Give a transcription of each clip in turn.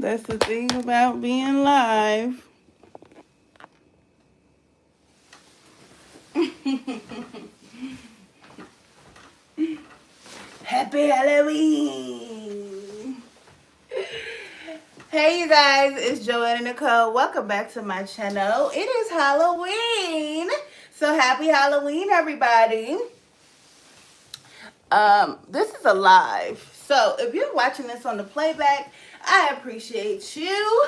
That's the thing about being live. Happy Halloween! Hey you guys, it's Joanna Nicole. Welcome back to my channel. It is Halloween. So happy Halloween, everybody. This is a live. So if you're watching this on the playback, I appreciate you.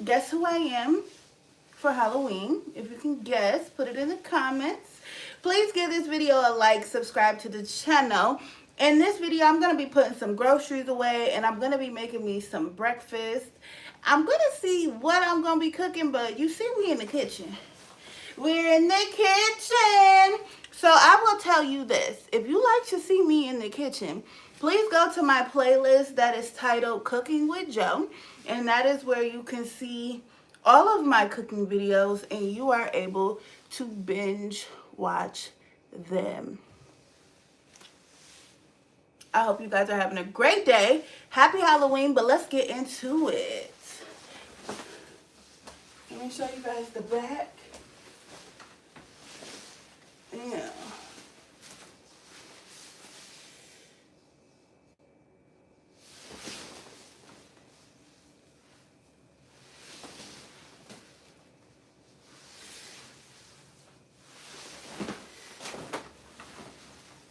Guess who I am for Halloween? If you can guess, put it in the comments. Please give this video a like, subscribe to the channel. In this video, I'm going to be putting some groceries away, and I'm going to be making me some breakfast. I'm going to see what I'm going to be cooking, but you see we in the kitchen. We're in the kitchen. So I will tell you this. If you like to see me in the kitchen, please go to my playlist that is titled Cooking with Jo. And that is where you can see all of my cooking videos, and you are able to binge watch them. I hope you guys are having a great day. Happy Halloween, but let's get into it. Let me show you guys the back. Yeah.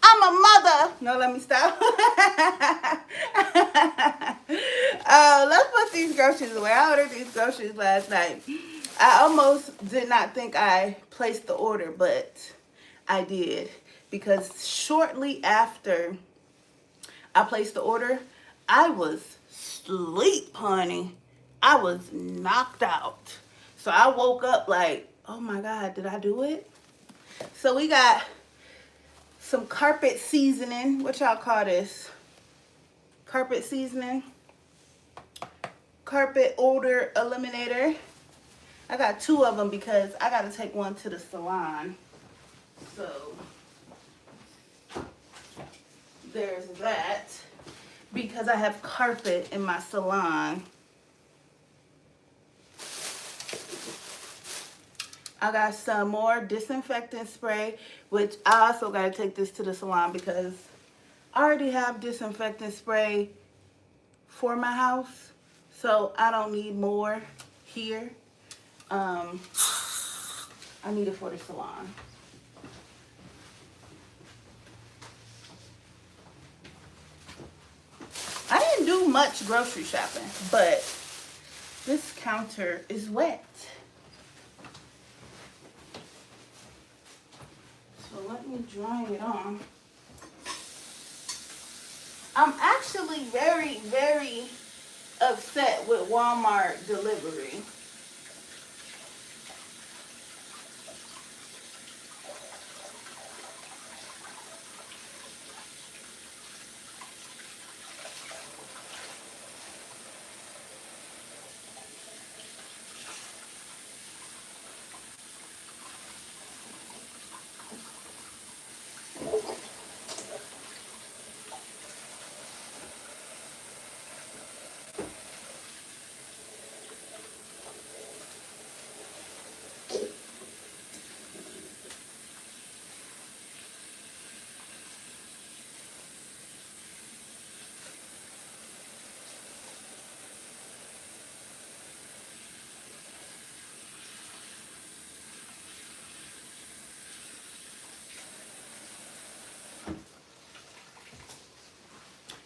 I'm a mother. No, let me stop. Let's put these groceries away. I ordered these groceries last night. I almost did not think I placed the order, but I did. Because shortly after I placed the order, I was asleep, honey. I was knocked out. So I woke up like, oh my God, did I do it? So we got some carpet seasoning. What y'all call this? Carpet seasoning. Carpet odor eliminator. I got 2 of them because I got to take one to the salon. So there's that. Because I have carpet in my salon. I got some more disinfectant spray, which I also got to take this to the salon because I already have disinfectant spray for my house. So I don't need more here. I need it for the salon. I didn't do much grocery shopping, but this counter is wet. So let me dry it on. I'm actually very, very upset with Walmart delivery.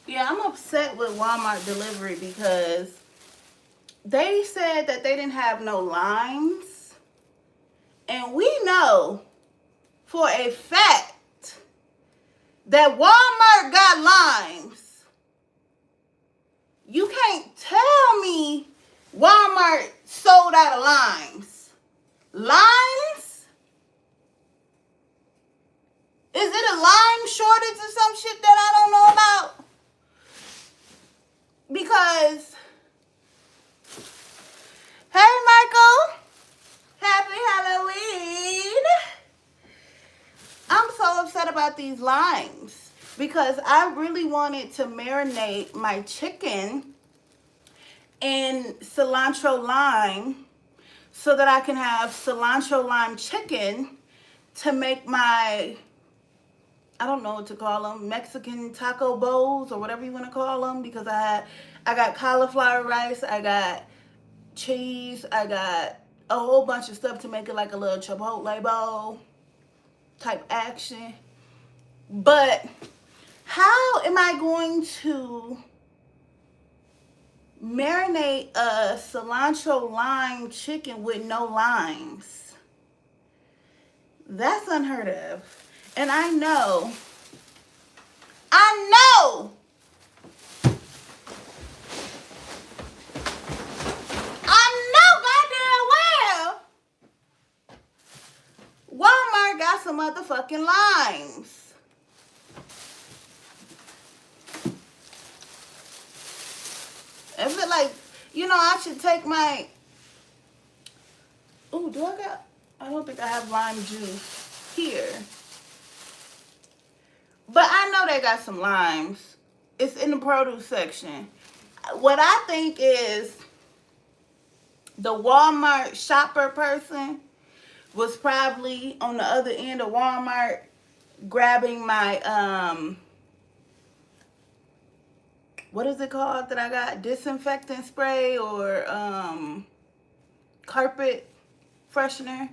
Yeah, I'm upset with Walmart delivery because they said that they didn't have no limes. And we know for a fact that Walmart got limes. You can't tell me Walmart sold out of limes. Limes? Is it a lime shortage or some shit that I don't know about? Because, hey Michael, happy Halloween. I'm so upset about these limes. because I really wanted to marinate my chicken in cilantro lime so that I can have cilantro lime chicken to make my, I don't know what to call them, Mexican taco bowls or whatever you want to call them, because I got cauliflower rice, I got cheese, I got a whole bunch of stuff to make it like a little Chipotle bowl type action. But how am I going to marinate a cilantro lime chicken with no limes? That's unheard of. And I know goddamn well Walmart got some motherfucking limes. I feel like, I should take my, I don't think I have lime juice here. But I know they got some limes. It's in the produce section. What I think is the Walmart shopper person was probably on the other end of Walmart grabbing my, what is it called that I got? Disinfectant spray or carpet freshener.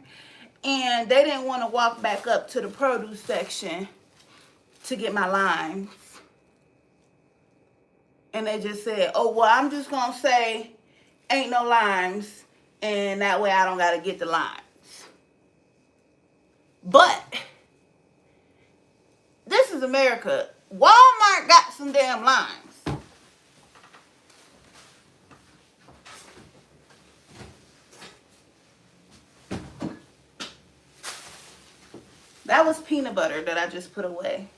And they didn't want to walk back up to the produce section to get my limes. And they just said, oh, well, I'm just going to say ain't no limes. And that way I don't got to get the limes. But this is America. Walmart got some damn limes. That was peanut butter that I just put away.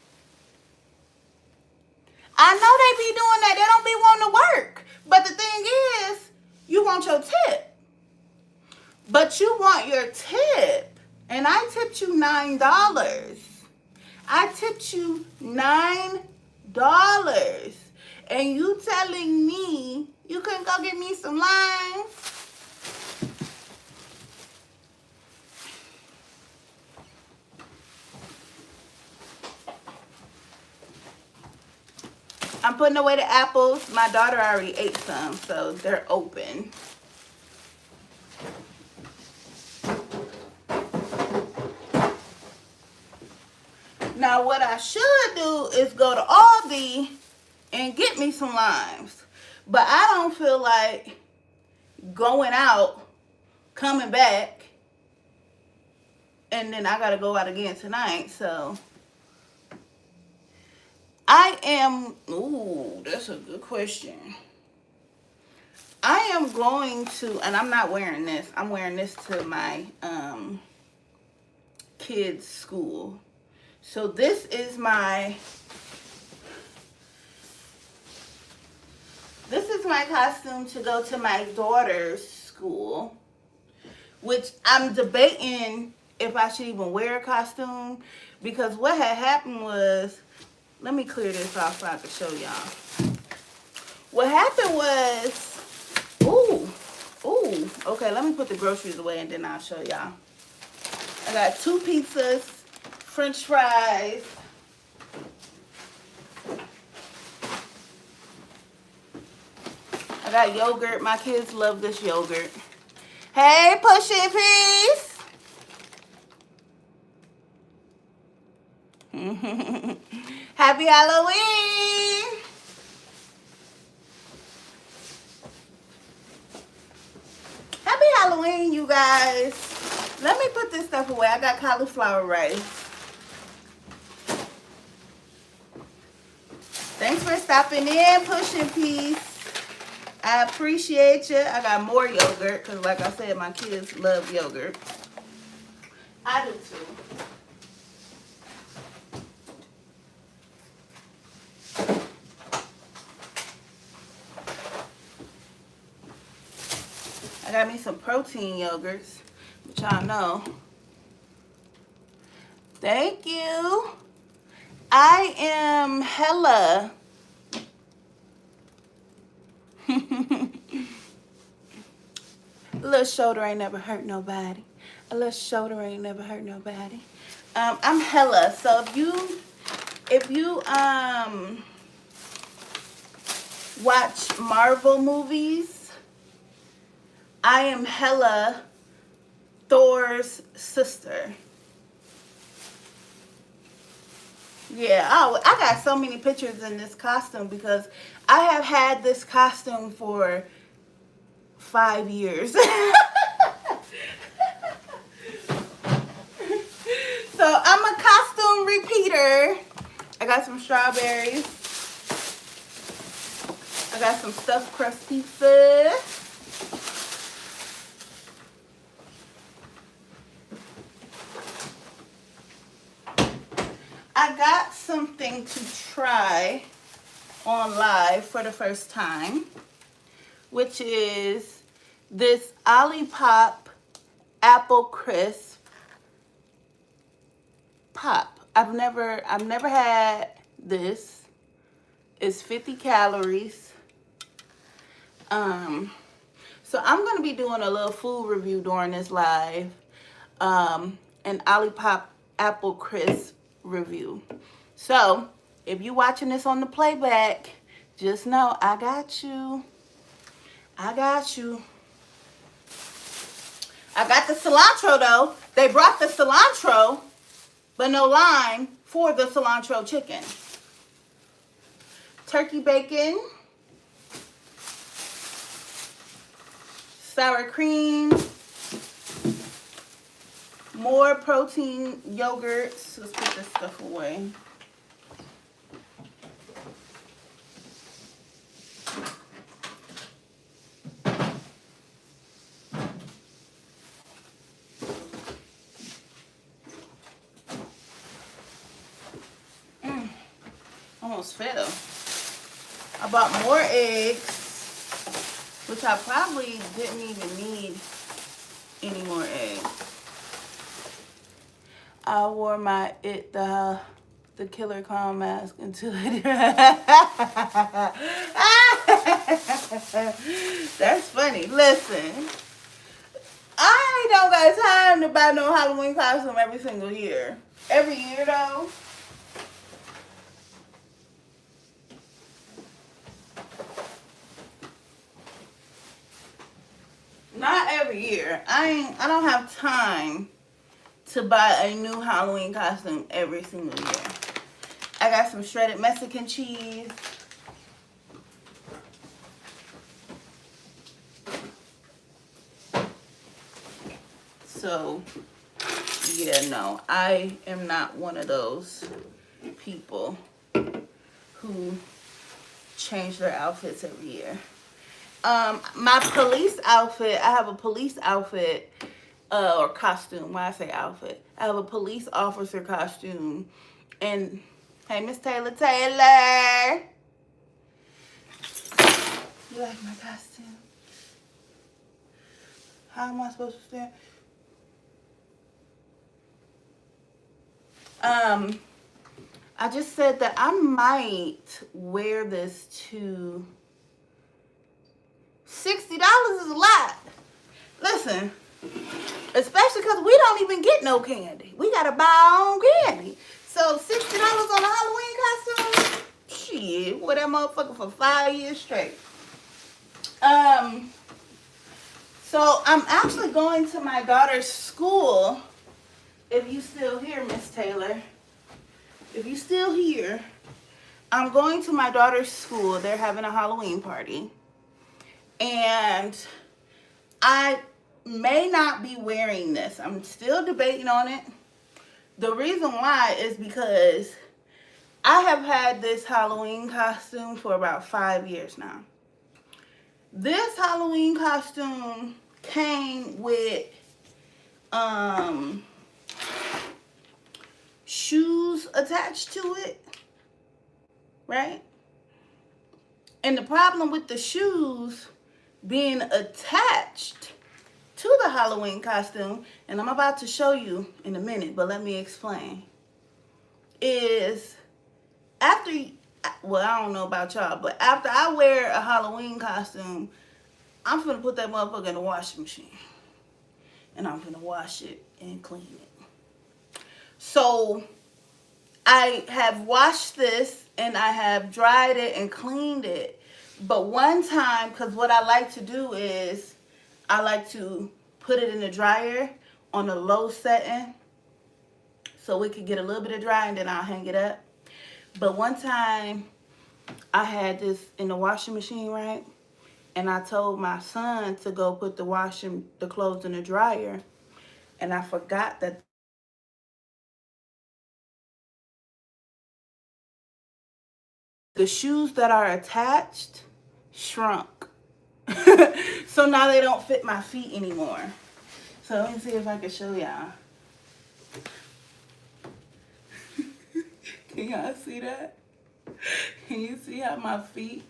I know they be doing that. They don't be wanting to work. But the thing is, you want your tip. But you want your tip. And I tipped you $9. I tipped you $9. And you telling me you couldn't go get me some limes? I'm putting away the apples. My daughter already ate some, so they're open. Now, what I should do is go to Aldi and get me some limes. But I don't feel like going out, coming back, and then I got to go out again tonight, so I am, that's a good question. I am going to, and I'm not wearing this. I'm wearing this to my kids' school. So this is my costume to go to my daughter's school, which I'm debating if I should even wear a costume, because what had happened was, let me clear this off so I can show y'all. What happened was, okay, let me put the groceries away and then I'll show y'all. I got 2 pizzas, French fries, I got yogurt. My kids love this yogurt. Hey, Push It Peace. Happy Halloween. Happy Halloween, you guys. Let me put this stuff away. I got cauliflower rice. Thanks for stopping in, Push It Peace. I appreciate you. I got more yogurt because, like I said, my kids love yogurt. I do too. I got me some protein yogurts, which y'all know. Thank you. I am hella a little shoulder ain't never hurt nobody. A little shoulder ain't never hurt nobody. I'm hella. So if you watch Marvel movies, I am Hela, Thor's sister. Yeah, oh, I got so many pictures in this costume because I have had this costume for 5 years. So I'm a costume repeater. I got some strawberries. I got some stuffed crust pizza. I got something to try on live for the first time, which is this Olipop Apple Crisp Pop. I've never had this. It's 50 calories. So I'm gonna be doing a little food review during this live, an Olipop Apple Crisp review. So if you're watching this on the playback, just know I got you. I got you. I got the cilantro though. They brought the cilantro, but no lime for the cilantro chicken. Turkey bacon. Sour cream. More protein yogurts. Let's put this stuff away. Almost fell. I bought more eggs, which I probably didn't even need any more eggs. I wore my the killer clown mask until it That's funny. Listen, I don't got time to buy no Halloween costume every single year. Every year though, not every year. I don't have time to buy a new Halloween costume every single year. I got some shredded Mexican cheese. So, yeah, no, I am not one of those people who change their outfits every year. My police outfit, I have a police outfit, or costume. Why I say outfit? I have a police officer costume. And, hey, Miss Taylor. You like my costume? How am I supposed to stand? I just said that I might wear this to $60 is a lot. Listen, especially because we don't even get no candy. We gotta buy our own candy. So $60 on a Halloween costume? Shit, wore that motherfucker for 5 years straight. So I'm actually going to my daughter's school. If you still here, Miss Taylor. If you still here, I'm going to my daughter's school. They're having a Halloween party. And I may not be wearing this. I'm still debating on it. The reason why is because I have had this Halloween costume for about 5 years now. This Halloween costume came with shoes attached to it, right? And the problem with the shoes being attached to the Halloween costume, and I'm about to show you in a minute, but let me explain, is after, well, I don't know about y'all, but after I wear a Halloween costume, I'm finna put that motherfucker in the washing machine. And I'm finna wash it and clean it. So I have washed this and I have dried it and cleaned it. But one time, because what I like to do is I like to put it in the dryer on a low setting so it could get a little bit of dry, and then I'll hang it up. But one time I had this in the washing machine, right? And I told my son to go put the clothes in the dryer, and I forgot that the shoes that are attached shrunk. So now they don't fit my feet anymore. So let me see if I can show y'all. Can y'all see that? Can you see how my feet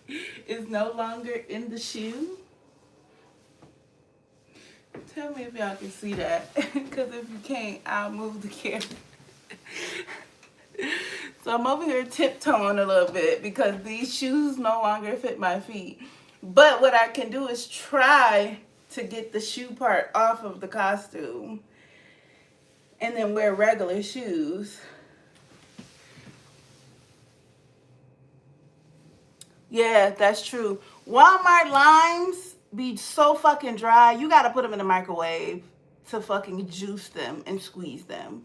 is no longer in the shoe? Tell me if y'all can see that. Because if you can't, I'll move the camera. So I'm over here tiptoeing a little bit because these shoes no longer fit my feet. But what I can do is try to get the shoe part off of the costume and then wear regular shoes. Yeah, that's true. Walmart limes be so fucking dry. You gotta put them in the microwave to fucking juice them and squeeze them.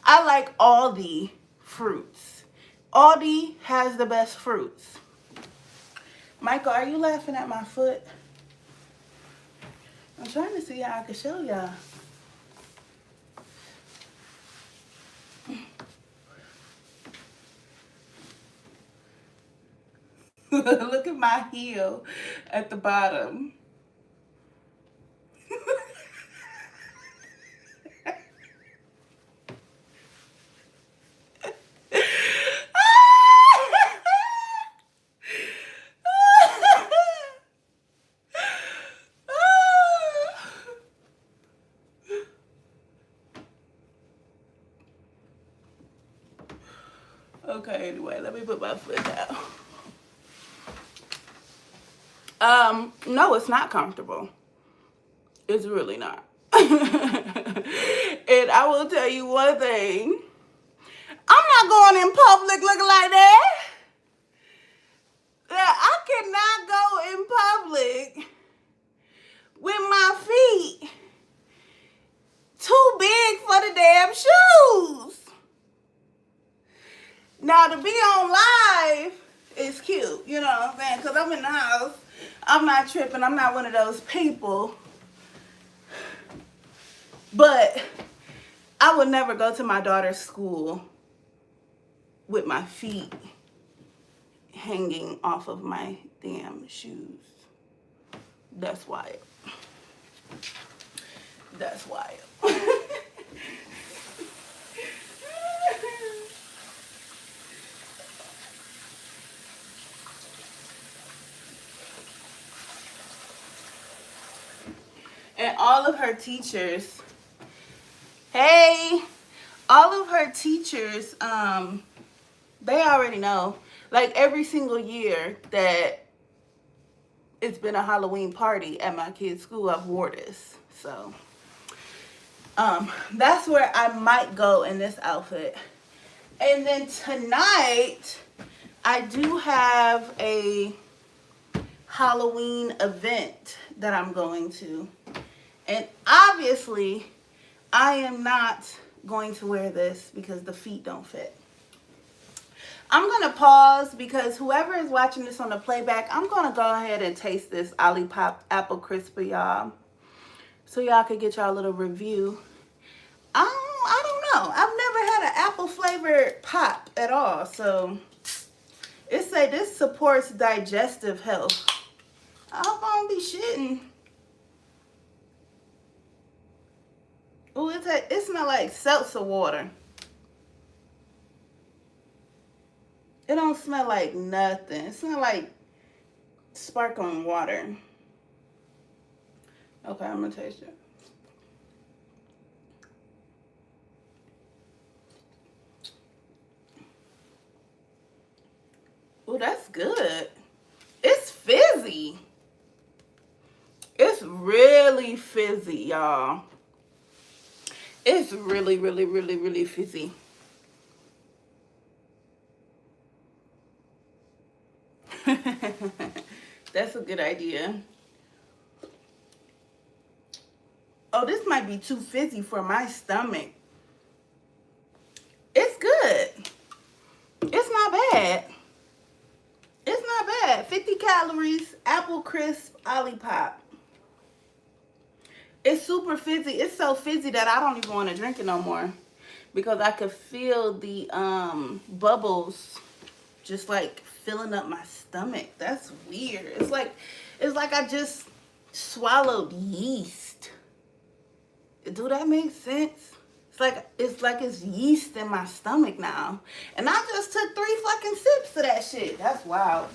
I like Aldi fruits. Aldi has the best fruits. Michael, are you laughing at my foot? I'm trying to see how I can show y'all. Look at my heel at the bottom. Okay, anyway, let me put my foot down. No, it's not comfortable. It's really not. And I will tell you one thing. I'm not going in public looking like that. I cannot go in public with my feet too big for the damn shoes. Now, to be on live is cute, you know what I'm saying? Because I'm in the house. I'm not tripping. I'm not one of those people. But I would never go to my daughter's school with my feet hanging off of my damn shoes. That's wild. That's wild. And all of her teachers, hey, all of her teachers, they already know, like every single year that it's been a Halloween party at my kid's school, I've wore this. So, that's where I might go in this outfit. And then tonight, I do have a Halloween event that I'm going to. And obviously, I am not going to wear this because the feet don't fit. I'm going to pause because whoever is watching this on the playback, I'm going to go ahead and taste this Olipop Apple Crisp for y'all. So y'all can get y'all a little review. I don't know. I've never had an apple flavored pop at all. So it say this supports digestive health. I hope I don't be shitting. Oh, it smells like seltzer water. It don't smell like nothing. It smells like sparkling water. Okay, I'm gonna taste it. Oh, that's good. It's fizzy. It's really fizzy, y'all. It's really, really, really, really fizzy. That's a good idea. Oh, this might be too fizzy for my stomach. It's good. It's not bad. It's not bad. 50 calories, apple crisp Olipop. It's super fizzy. It's so fizzy that I don't even want to drink it no more. Because I could feel the bubbles just like filling up my stomach. That's weird. It's like I just swallowed yeast. Do that make sense? It's like it's yeast in my stomach now. And I just took 3 fucking sips of that shit. That's wild.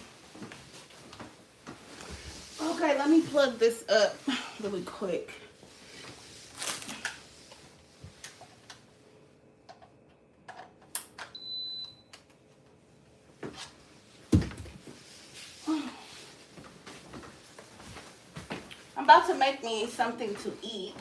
Okay, let me plug this up really quick. I'm about to make me something to eat.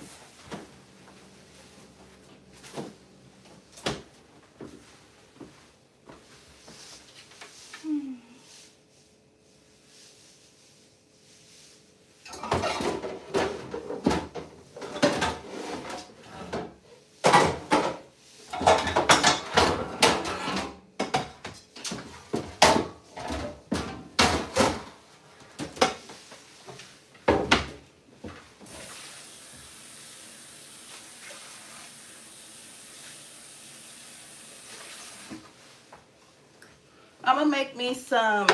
I'm gonna make me some.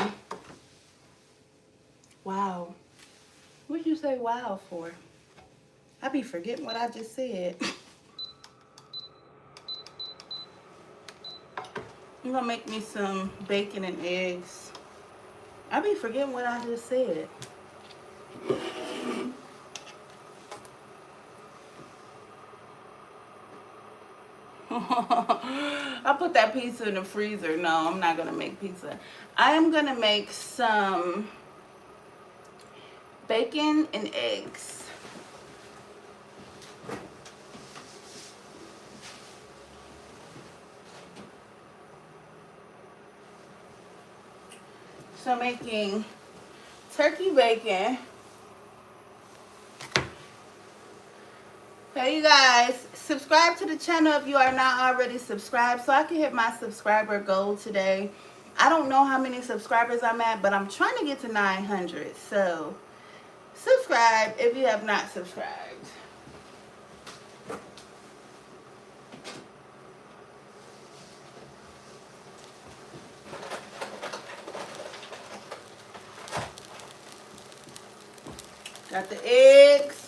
Wow. What'd you say wow for? I be forgetting what I just said. I'm gonna make me some bacon and eggs. I be forgetting what I just said. I put that pizza in the freezer. No, I'm not gonna make pizza. I am gonna make some bacon and eggs. So I'm making turkey bacon. Hey you guys, subscribe to the channel if you are not already subscribed so I can hit my subscriber goal today. I don't know how many subscribers I'm at, but I'm trying to get to 900. So subscribe if you have not subscribed. Got the eggs.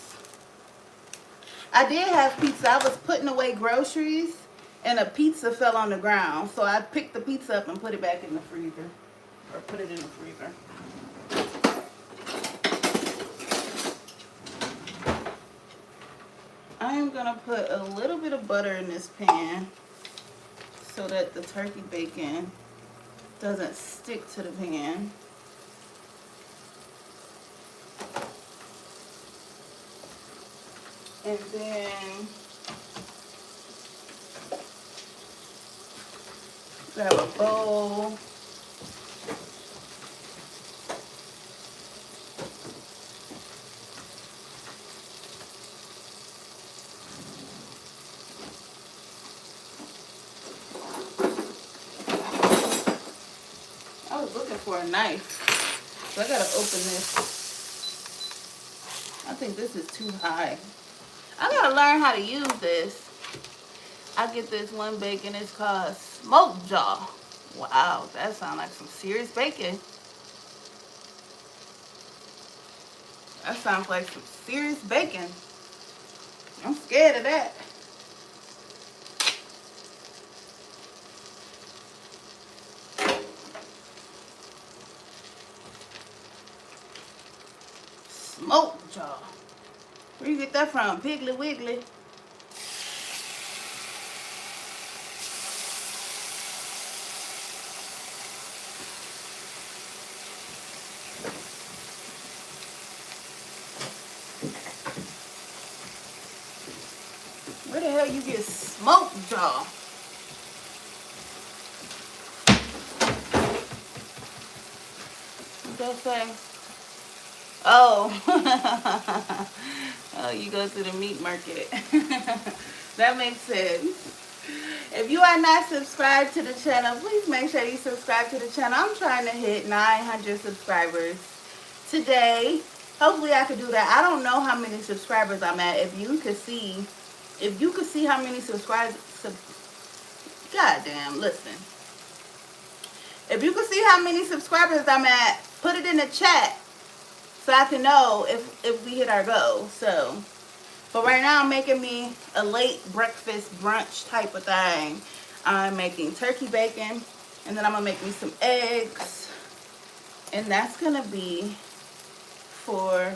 I did have pizza. I was putting away groceries and a pizza fell on the ground. So I picked the pizza up and put it back in the freezer. Or put it in the freezer. I am going to put a little bit of butter in this pan so that the turkey bacon doesn't stick to the pan. And then grab a bowl. I was looking for a knife, so I gotta open this. I think this is too high. I gotta learn how to use this. I get this one bacon, it's called Smoke Jaw. Wow, that sounds like some serious bacon. That sounds like some serious bacon. I'm scared of that. Smoke Jaw. Where you get that from? Piggly Wiggly? Where the hell you get smoke jaw? What that say? Oh. Oh, you go to the meat market. That makes sense. If you are not subscribed to the channel, please make sure you subscribe to the channel. I'm trying to hit 900 subscribers today. Hopefully I could do that. I don't know how many subscribers I'm at. If you could see how many subscribers, goddamn, listen. If you could see how many subscribers I'm at, put it in the chat so I can know if we hit our goal. So, but right now I'm making me a late breakfast brunch type of thing. I'm making turkey bacon, and then I'm gonna make me some eggs, and that's gonna be for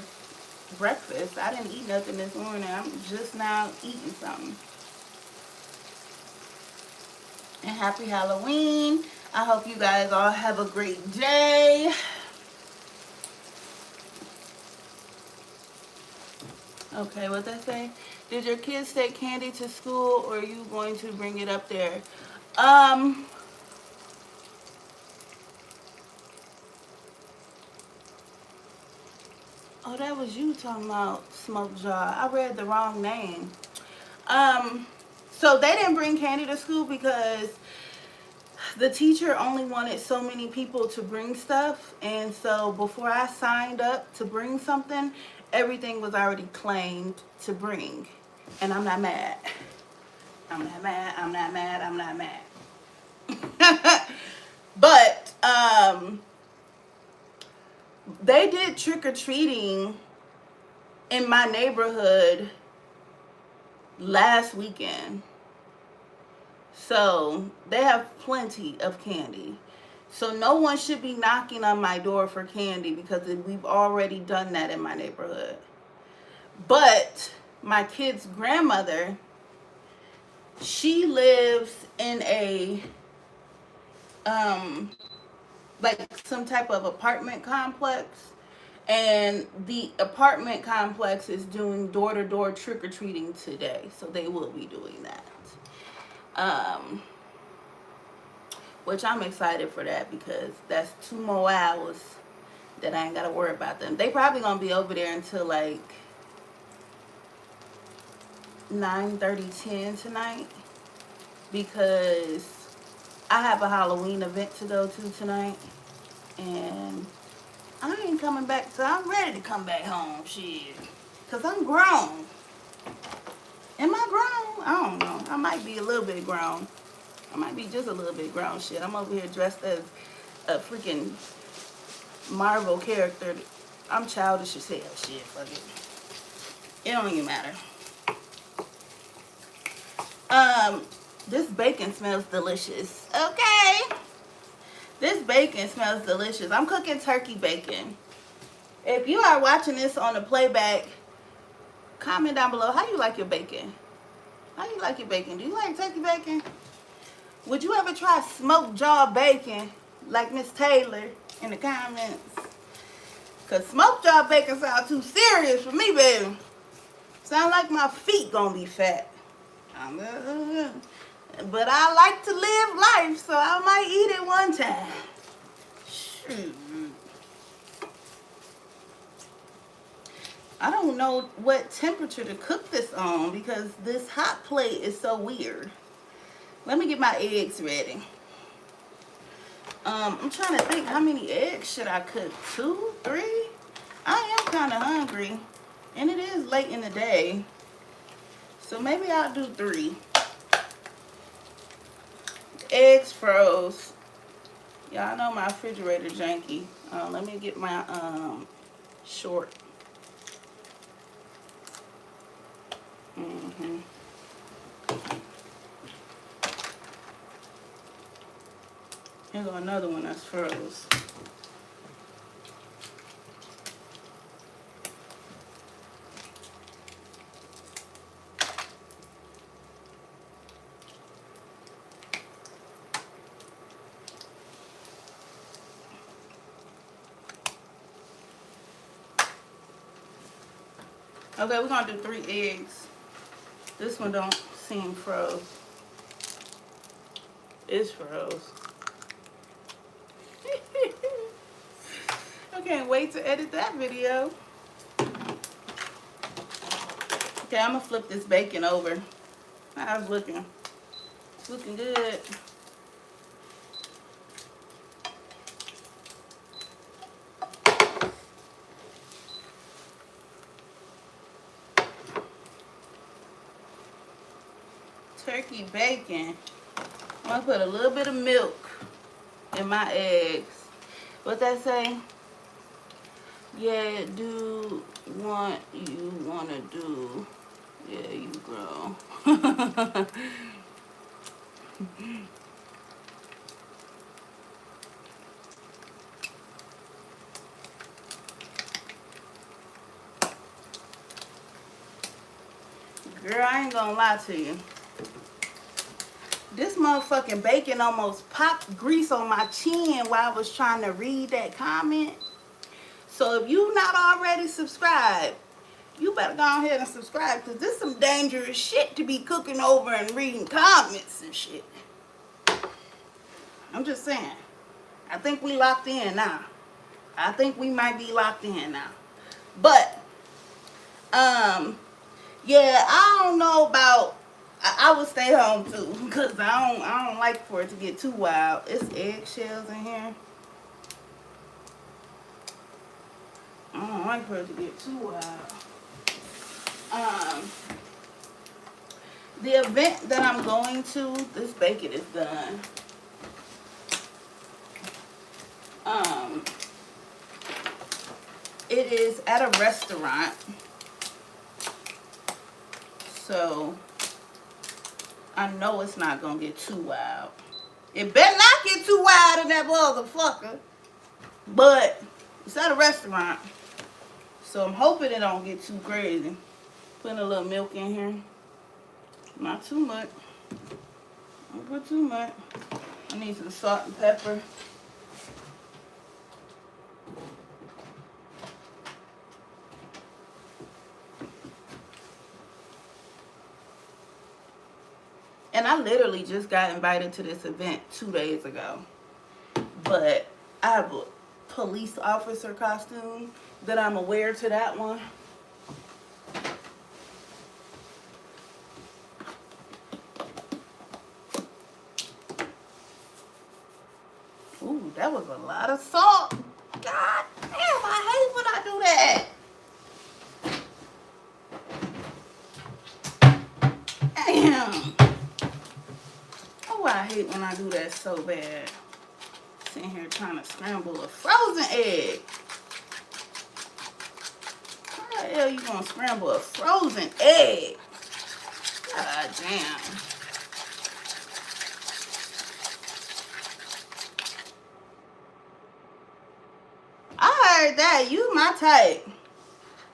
breakfast. I didn't eat nothing this morning. I'm just now eating something. And happy Halloween. I hope you guys all have a great day. Okay, what they say? Did your kids take candy to school, or are you going to bring it up there? Oh, that was you talking about Smoke Jaw. I read the wrong name. So they didn't bring candy to school because the teacher only wanted so many people to bring stuff, and so before I signed up to bring something, everything was already claimed to bring. And I'm not mad. I'm not mad. I'm not mad. I'm not mad. But they did trick-or-treating in my neighborhood last weekend. So they have plenty of candy. So no one should be knocking on my door for candy because we've already done that in my neighborhood. But my kid's grandmother, she lives in a like some type of apartment complex, and the apartment complex is doing door-to-door trick-or-treating today, so they will be doing that. Which I'm excited for that because that's 2 more hours that I ain't gotta worry about them. They probably gonna be over there until like 9:30, 10 tonight, because I have a Halloween event to go to tonight, and I ain't coming back, so I'm ready to come back home, shit, because I'm grown. Am I grown? I don't know. I might be a little bit grown. I might be just a little bit grown, shit. I'm over here dressed as a freaking Marvel character. I'm childish as hell, shit, fuck it. It don't even matter. This bacon smells delicious. Okay. This bacon smells delicious. I'm cooking turkey bacon. If you are watching this on the playback, comment down below how you like your bacon. How you like your bacon? Do you like turkey bacon? Would you ever try smoked jaw bacon like Miss Taylor in the comments? Because smoked jaw bacon sounds too serious for me, baby. Sound like my feet gonna be fat. But I like to live life, so I might eat it one time. Shoot. I don't know what temperature to cook this on because this hot plate is so weird. Let me get my eggs ready. I'm trying to think, how many eggs should I cook? 2, 3? I am kind of hungry, and it is late in the day, so maybe I'll do 3. Eggs froze. Y'all know my refrigerator janky. Let me get my short. Here's another one that's froze. Okay, we're gonna do 3 eggs. This one don't seem froze. It's froze. I can't wait to edit that video. Okay, I'm gonna flip this bacon over. How's it looking? It's looking good. Turkey bacon. I'm gonna put a little bit of milk in my eggs. What that say? Yeah, do what you wanna do. Yeah, you grow. Girl, I ain't gonna lie to you. This motherfucking bacon almost popped grease on my chin while I was trying to read that comment. So if you not already subscribed, you better go ahead and subscribe, because this is some dangerous shit to be cooking over and reading comments and shit. I'm just saying. I think we locked in now. I think we might be locked in now. But, yeah, I don't know about, I would stay home too, because I don't like for it to get too wild. It's eggshells in here. I don't like for it to get too wild. The event that I'm going to, this bacon is done. It is at a restaurant. So I know it's not gonna get too wild. It better not get too wild in that motherfucker. But it's at a restaurant, so I'm hoping it don't get too crazy. Putting a little milk in here. Not too much. Don't put too much. I need some salt and pepper. And I literally just got invited to this event 2 days ago. But I have a police officer costume that I'm aware to that one. Ooh, that was a lot of salt. God damn, I hate when I do that. Damn. Oh, I hate when I do that so bad. Sitting here trying to scramble a frozen egg. How the hell you gonna scramble a frozen egg? God damn. I heard that. You my type.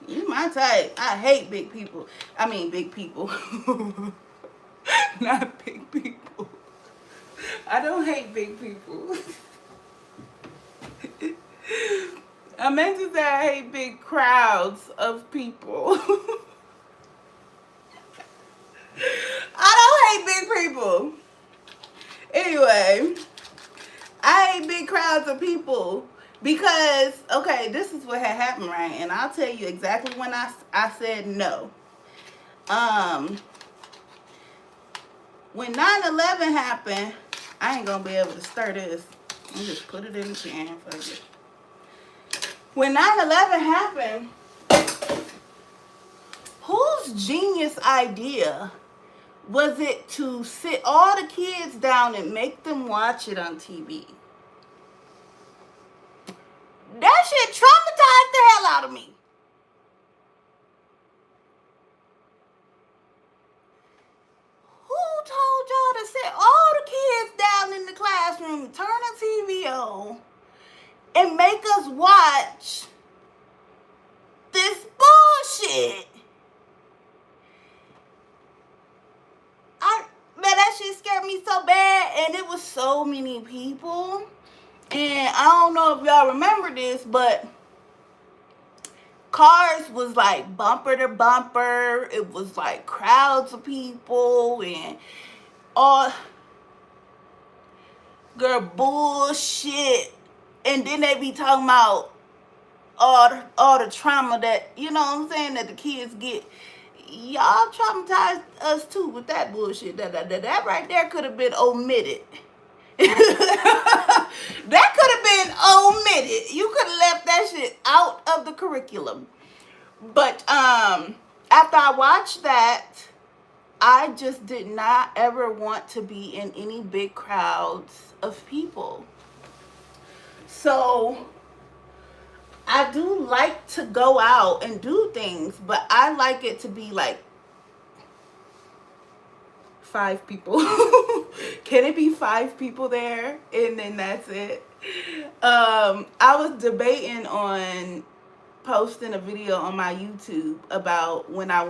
You my type. I hate big people. I mean big people. Not big people. I don't hate big people. I meant to say I hate big crowds of people. I don't hate big people. Anyway, I hate big crowds of people because, okay, this is what had happened, right? And I'll tell you exactly when I said no. When 9/11 happened, I ain't gonna be able to stir this. Let me just put it in the pan for you. When 9/11 happened, whose genius idea was it to sit all the kids down and make them watch it on TV? That shit traumatized the hell out of me. Who told y'all to sit all the kids down in the classroom, turn the TV on, and make us watch this bullshit? Man, that shit scared me so bad, and it was so many people. And I don't know if y'all remember this, but cars was like bumper to bumper. It was like crowds of people and all, girl, bullshit. And then they be talking about all the trauma that, you know what I'm saying, that the kids get. Y'all traumatized us too with that bullshit. That right there could have been omitted. That could have been omitted. You could have left that shit out of the curriculum. But after I watched that, I just did not ever want to be in any big crowds of people. So I do like to go out and do things, but I like it to be like 5 people. Can it be 5 people there and then that's it? I was debating on posting a video on my YouTube about when I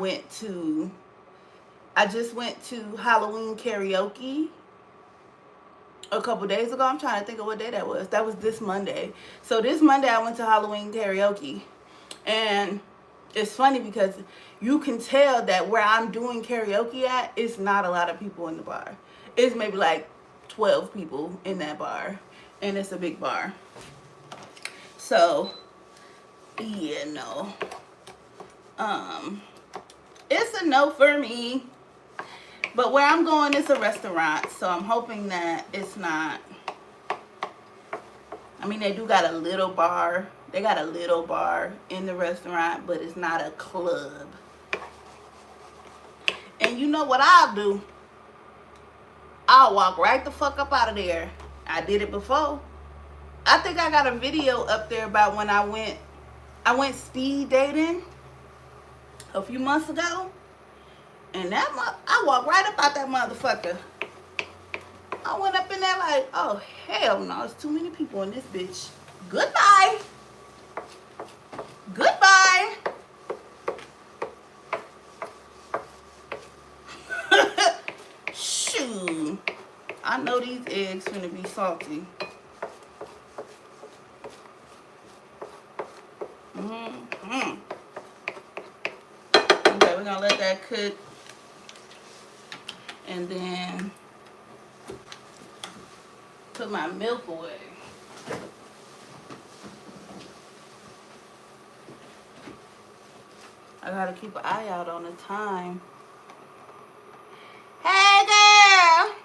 just went to Halloween karaoke a couple days ago. I'm trying to think of what day that was. That was this Monday. So this Monday I went to Halloween karaoke. And it's funny because you can tell that where I'm doing karaoke at, it's not a lot of people in the bar. It's maybe like 12 people in that bar. And it's a big bar. So, yeah, no. It's a no for me. But where I'm going is a restaurant, so I'm hoping that it's not. I mean, they do got a little bar. They got a little bar in the restaurant, but it's not a club. And you know what I'll do? I'll walk right the fuck up out of there. I did it before. I think I got a video up there about when I went speed dating a few months ago. And I walked right up out that motherfucker. I went up in there like, oh, hell no. There's too many people in this bitch. Goodbye. Goodbye. Shoot. I know these eggs finna be salty. Mm-hmm. Okay, we're gonna let that cook. And then put my milk away. I gotta keep an eye out on the time. Hey girl!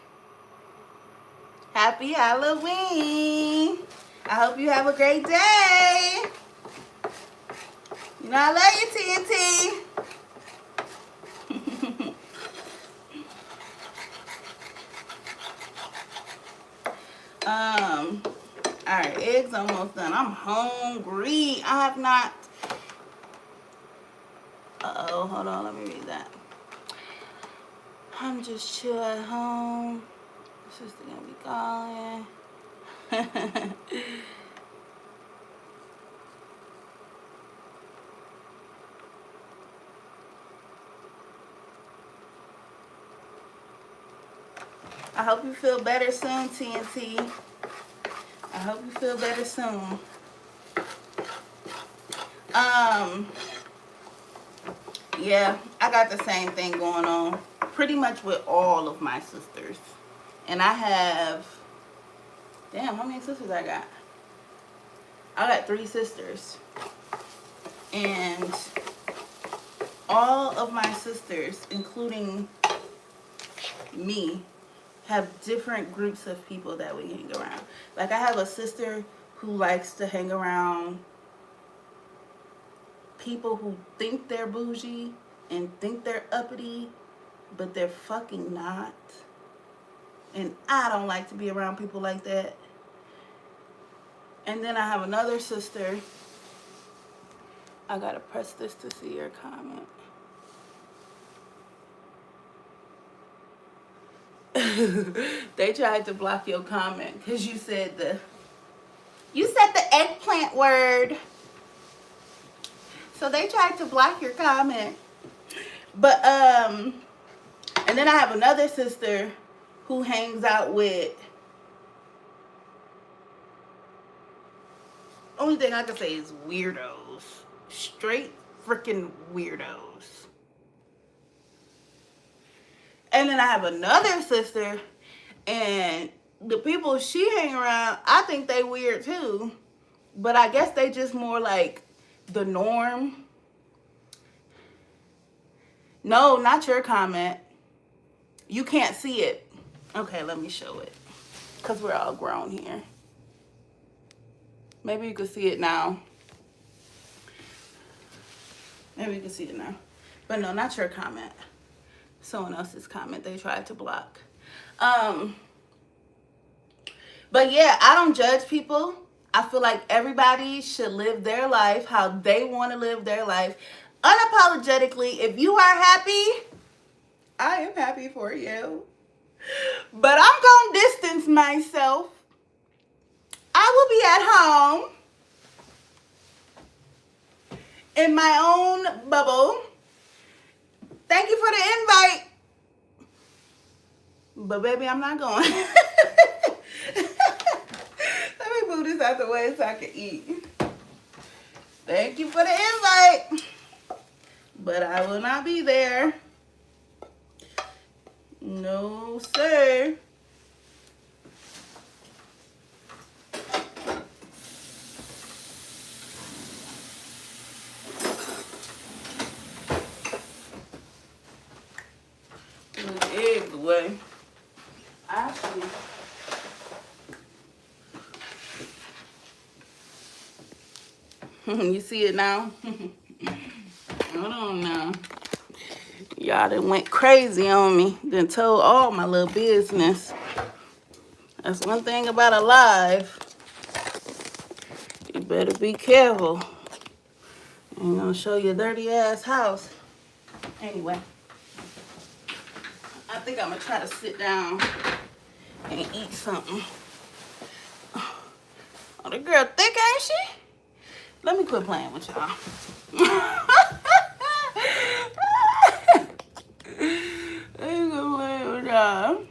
Happy Halloween! I hope you have a great day. You know I love you, TNT. Alright, eggs almost done. I'm hungry. I have not. Uh-oh, hold on, let me read that. I'm just chill at home. Sister gonna be calling. I hope you feel better soon, TNT. I hope you feel better soon. Yeah, I got the same thing going on pretty much with all of my sisters. And I have, damn, how many sisters I got? I got 3 sisters. And all of my sisters, including me, have different groups of people that we hang around. Like I have a sister who likes to hang around people who think they're bougie and think they're uppity, but they're fucking not. And I don't like to be around people like that. And then I have another sister. I gotta press this to see your comment. They tried to block your comment because you said the eggplant word. So they tried to block your comment. But and then I have another sister who hangs out with, only thing I can say is weirdos. Straight freaking weirdos. And then I have another sister, and the people she hang around, I think they weird too. But I guess they just more like the norm. No, not your comment. You can't see it. Okay, let me show it. Because we're all grown here. Maybe you can see it now. Maybe you can see it now. But no, not your comment. Someone else's comment they tried to block. But yeah, I don't judge people. I feel like everybody should live their life how they want to live their life. Unapologetically, if you are happy, I am happy for you. But I'm going to distance myself. I will be at home in my own bubble. Thank you for the invite. But baby, I'm not going. Let me move this out the way so I can eat. Thank you for the invite. But I will not be there. No, sir. Move the eggs away. Actually, you see it now? Hold on now. Y'all done went crazy on me. Done told all my little business. That's one thing about a live. You better be careful. Ain't gonna show your dirty ass house. Anyway, I think I'm gonna try to sit down and eat something. Oh, the girl thick, ain't she? Let me quit playing with y'all. Ain't gonna play with y'all.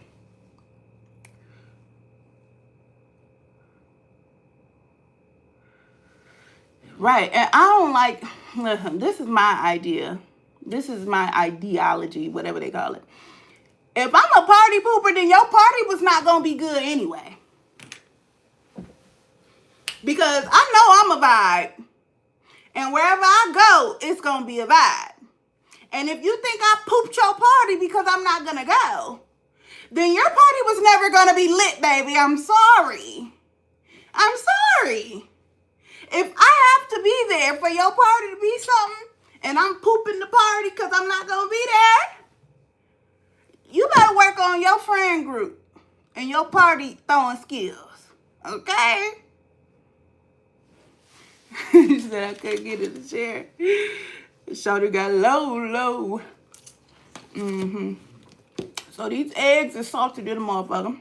Right, and I don't like, listen, this is my idea. This is my ideology, whatever they call it. If I'm a party pooper, then your party was not going to be good anyway. Because I know I'm a vibe. And wherever I go, it's going to be a vibe. And if you think I pooped your party because I'm not going to go, then your party was never going to be lit, baby. I'm sorry. I'm sorry. If I have to be there for your party to be something, and I'm pooping the party because I'm not going to be there, you better work on your friend group and your party throwing skills. Okay? She said I couldn't get in the chair. Shorty got low. So these eggs are salty to the motherfucker.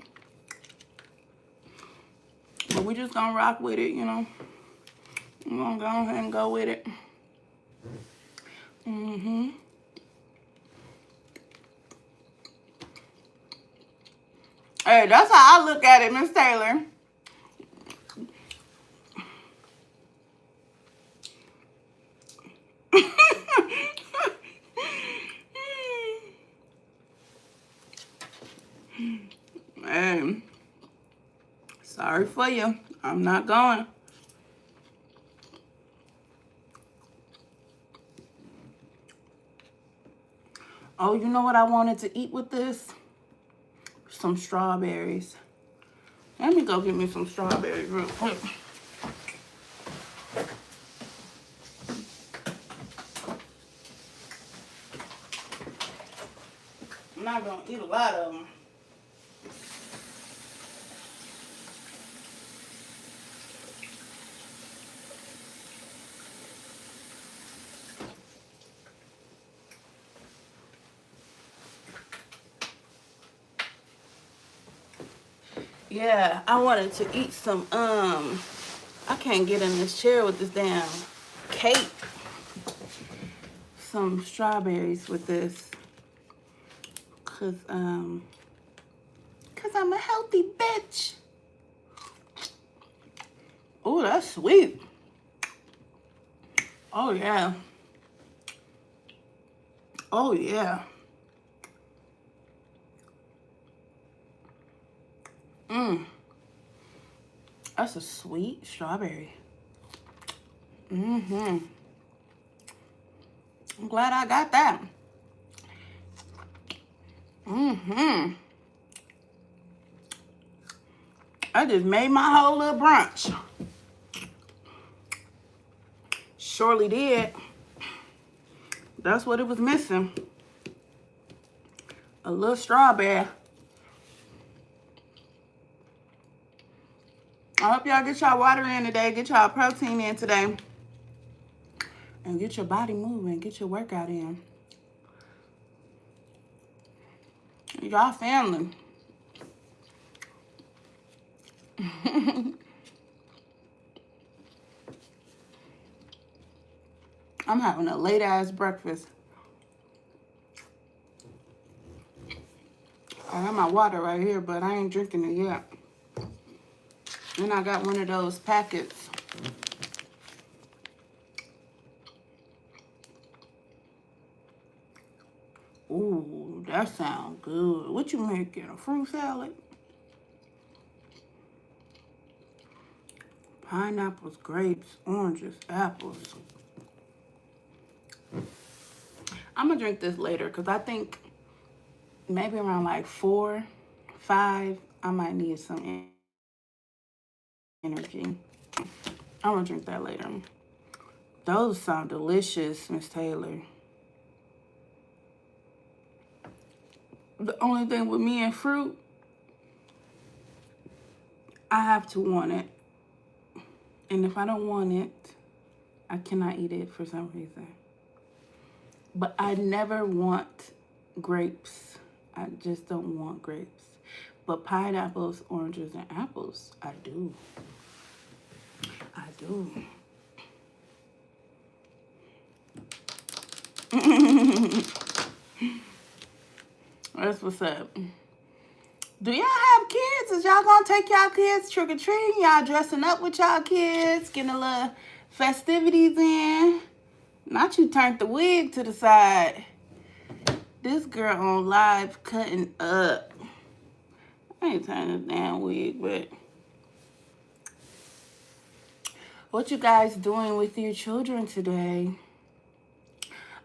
But we just gonna rock with it, you know. We're gonna go ahead and go with it. Hey, that's how I look at it, Miss Taylor. Hey, sorry for you. I'm not going. Oh, you know what I wanted to eat with this? Some strawberries. Let me go get me some strawberries real quick. I'm not going to eat a lot of them. Yeah, I wanted to eat some, I can't get in this chair with this damn cake. Some strawberries with this. Cause I'm a healthy bitch. Oh, that's sweet. Oh, yeah. Oh, yeah. That's a sweet strawberry. I'm glad I got that. I just made my whole little brunch. Surely did. That's what it was missing. A little strawberry. I hope y'all get y'all water in today. Get y'all protein in today. And get your body moving. Get your workout in. Y'all family. I'm having a late ass breakfast. I got my water right here, but I ain't drinking it yet. And I got one of those packets. Ooh, that sounds good. What you making? A fruit salad? Pineapples, grapes, oranges, apples. I'm gonna drink this later because I think maybe around like 4, 5, I might need some energy. I'm gonna drink that later. Those sound delicious, Miss Taylor. The only thing with me and fruit, I have to want it. And if I don't want it, I cannot eat it for some reason. But I never want grapes. I just don't want grapes. But pineapples, oranges, and apples, I do. I do. That's what's up. Do y'all have kids? Is y'all gonna take y'all kids trick-or-treating? Y'all dressing up with y'all kids? Getting a little festivities in? Not you turned the wig to the side. This girl on live cutting up. I ain't turning this damn wig, but what you guys doing with your children today?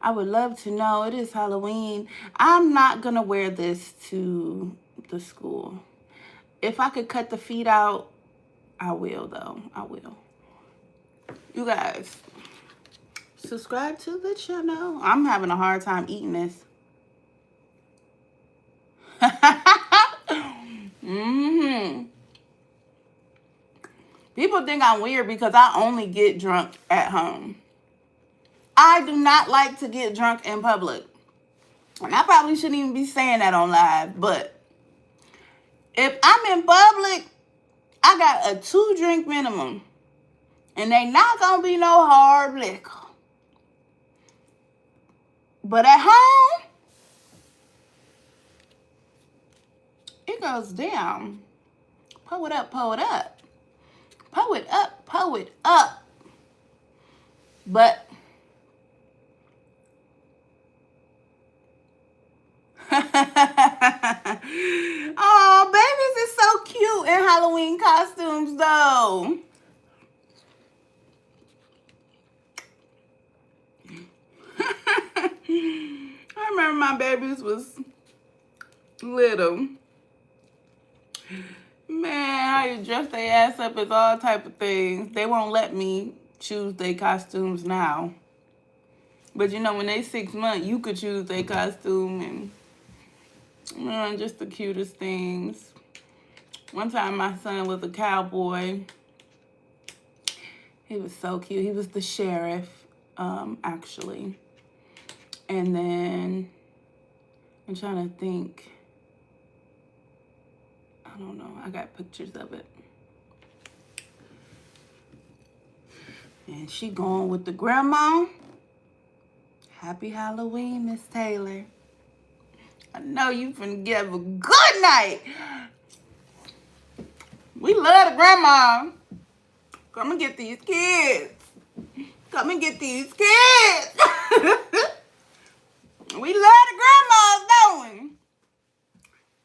I would love to know. It is Halloween. I'm not gonna wear this to the school. If I could cut the feet out, I will though. I will. You guys, subscribe to the channel. I'm having a hard time eating this. People think I'm weird because I only get drunk at home. I do not like to get drunk in public. And I probably shouldn't even be saying that on live, but if I'm in public, I got a 2-drink minimum. And they not gonna be no hard liquor. But at home, it goes down. Pull it up, pull it up. Pull it up, pull it up. But oh, babies is so cute in Halloween costumes, though. I remember my babies was little. Man, how you dress their ass up as all type of things. They won't let me choose their costumes now. But you know, when they 6 months, you could choose their costume and just the cutest things. One time my son was a cowboy. He was so cute. He was the sheriff, actually. And then, I'm trying to think. I don't know. I got pictures of it. And she going with the grandma. Happy Halloween, Miss Taylor. I know you finna give a good night. We love the grandma. Come and get these kids. Come and get these kids. We love the grandmas, don't we?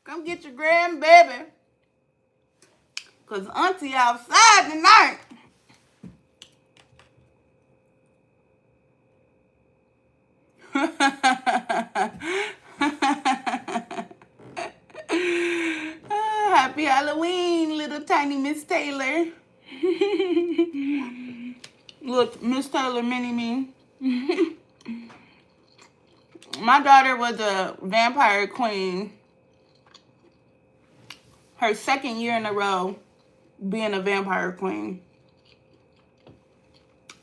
Come get your grandbaby. Because auntie outside tonight. Happy Halloween, little tiny Miss Taylor. Look, Miss Taylor mini-me. My daughter was a vampire queen. Her second year in a row being a vampire queen.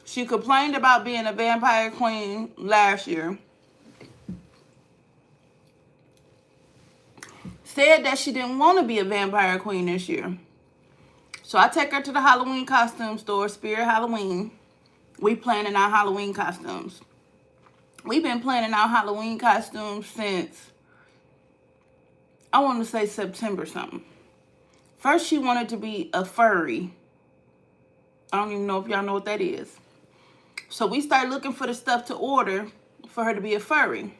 She complained about being a vampire queen last year. Said that she didn't want to be a vampire queen this year. So I take her to the Halloween costume store, Spirit Halloween. We planning our Halloween costumes. We've been planning our Halloween costumes since, I want to say September something. First, she wanted to be a furry. I don't even know if y'all know what that is. So we started looking for the stuff to order for her to be a furry.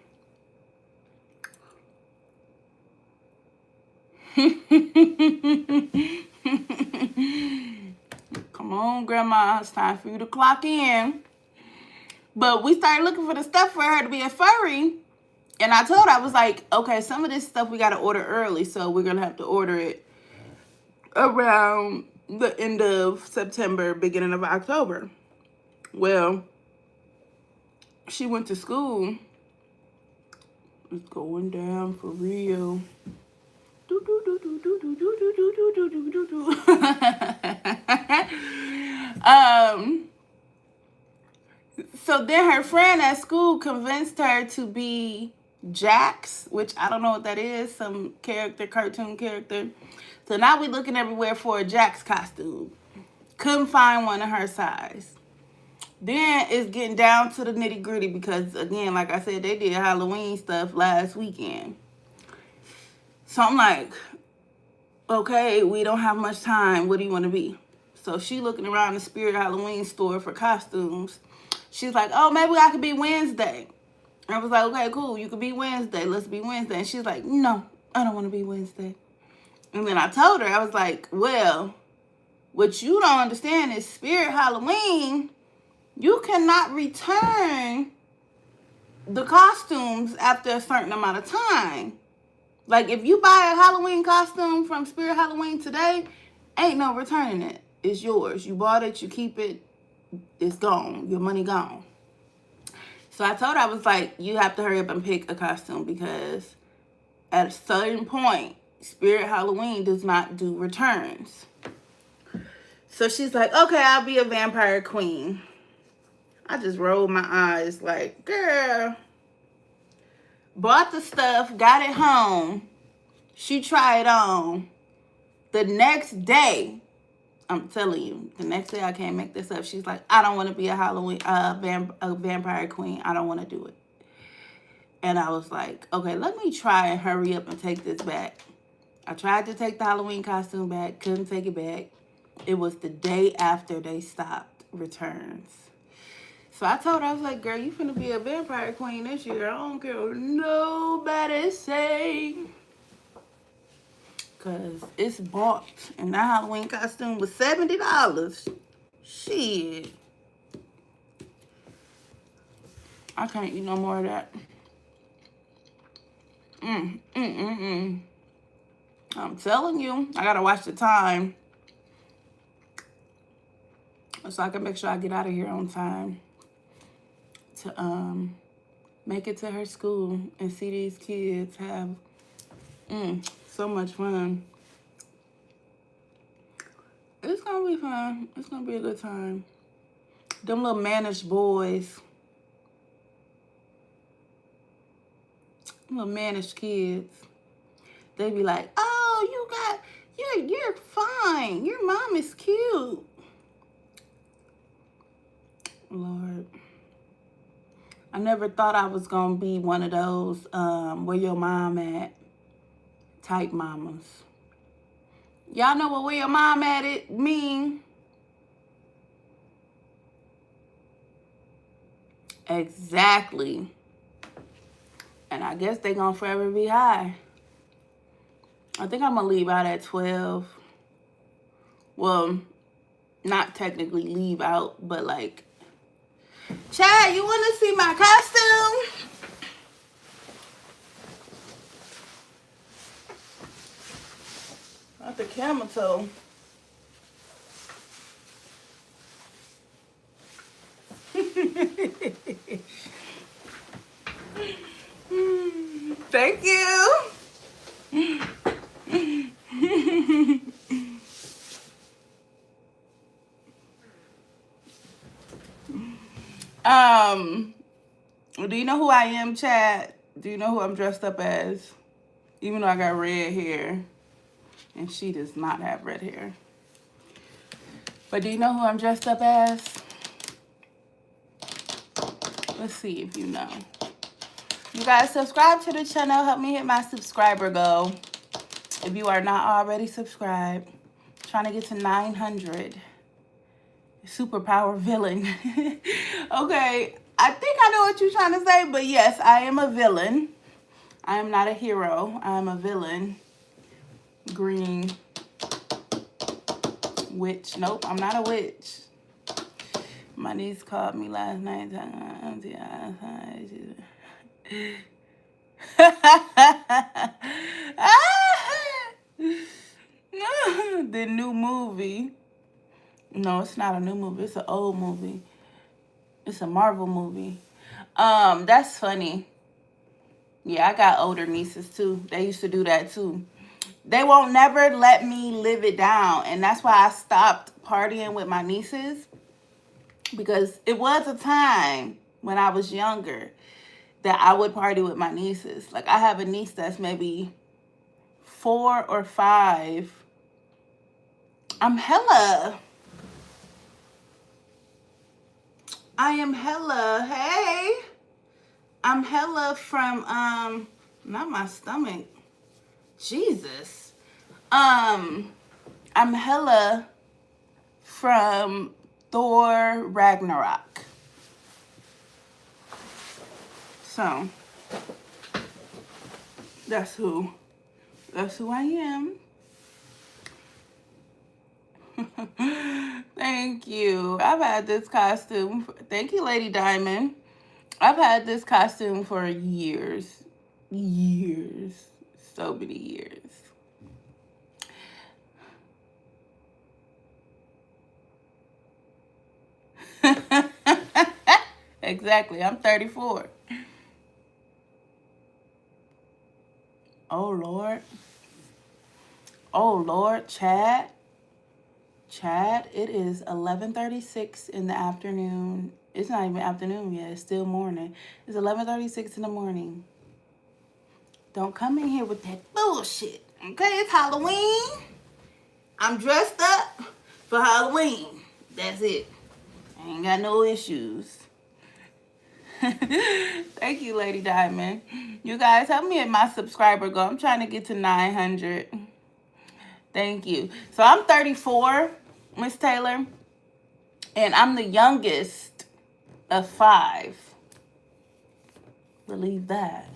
Come on, Grandma. It's time for you to clock in. But we started looking for the stuff for her to be a furry. And I told her, I was like, okay, some of this stuff we got to order early. So we're going to have to order it around the end of September, beginning of October. Well, she went to school. It's going down for real. So then her friend at school convinced her to be Jax, which I don't know what that is, some character, cartoon character. So now we're looking everywhere for a Jax costume. Couldn't find one in her size. Then it's getting down to the nitty gritty because, again, like I said, they did Halloween stuff last weekend. So I'm like, okay, we don't have much time. What do you want to be? So she looking around the Spirit Halloween store for costumes. She's like, oh, maybe I could be Wednesday. I was like, okay, cool. You could be Wednesday. Let's be Wednesday. And she's like, no, I don't want to be Wednesday. And then I told her, I was like, well, what you don't understand is Spirit Halloween, you cannot return the costumes after a certain amount of time. Like, if you buy a Halloween costume from Spirit Halloween today, ain't no returning it. It's yours. You bought it. You keep it. It's gone. Your money gone. So I told her, I was like, you have to hurry up and pick a costume because at a certain point, Spirit Halloween does not do returns. So she's like, okay, I'll be a vampire queen. I just rolled my eyes like, girl. Bought the stuff, got it home. She tried it on. The next day, I'm telling you, the next day, I can't make this up. She's like, I don't want to be a Halloween a vampire queen. I don't want to do it. And I was like, okay, let me try and hurry up and take this back. I tried to take the Halloween costume back, couldn't take it back. It was the day after they stopped returns. So I told her, I was like, girl, you finna be a vampire queen this year. I don't care what nobody say. Because it's bought. And that Halloween costume was $70. Shit. I can't eat no more of that. I'm telling you. I got to watch the time. So I can make sure I get out of here on time. To make it to her school and see these kids have so much fun. It's gonna be fun. It's gonna be a good time. Them little managed boys, little managed kids, they be like, oh, you're fine. Your mom is cute. Lord. I never thought I was going to be one of those where your mom at type mamas. Y'all know what where your mom at it mean? Exactly. And I guess they gonna forever be high. I think I'm gonna leave out at 12. Well, not technically leave out, but like, Chad, you wanna see my costume? Not the camel toe. Thank you. Do you know who I am, Chad? Do you know who I'm dressed up as? Even though I got red hair, and she does not have red hair. But do you know who I'm dressed up as? Let's see if you know. You guys subscribe to the channel. Help me hit my subscriber goal. If you are not already subscribed, trying to get to 900. Superpower villain. Okay, I think I know what you're trying to say, but yes, I am a villain. I am not a hero. I am a villain. Green witch. Nope, I'm not a witch. My niece called me last night. The new movie. No, it's not a new movie. It's an old movie. It's a Marvel movie. That's funny. Yeah, I got older nieces too. They used to do that too. They won't never let me live it down. And that's why I stopped partying with my nieces. Because it was a time when I was younger that I would party with my nieces. Like, I have a niece that's maybe 4 or 5. I'm hella. I am hella. Hey. I'm hella from, not my stomach. Jesus. I'm hella from Thor Ragnarok. So, that's who I am. Thank you. I've had this costume. Thank you, Lady Diamond. I've had this costume for years. Years. So many years. Exactly. I'm 34. Oh, Lord. Oh, Lord. Chad, it is 11:36 in the afternoon. It's not even afternoon yet. It's still morning. It's 11:36 in the morning. Don't come in here with that bullshit. Okay, it's Halloween. I'm dressed up for Halloween. That's it. I ain't got no issues. Thank you, Lady Diamond. You guys, help me at my subscriber goal. I'm trying to get to 900. Thank you. So I'm 34, Miss Taylor, and I'm the youngest of 5. Believe that.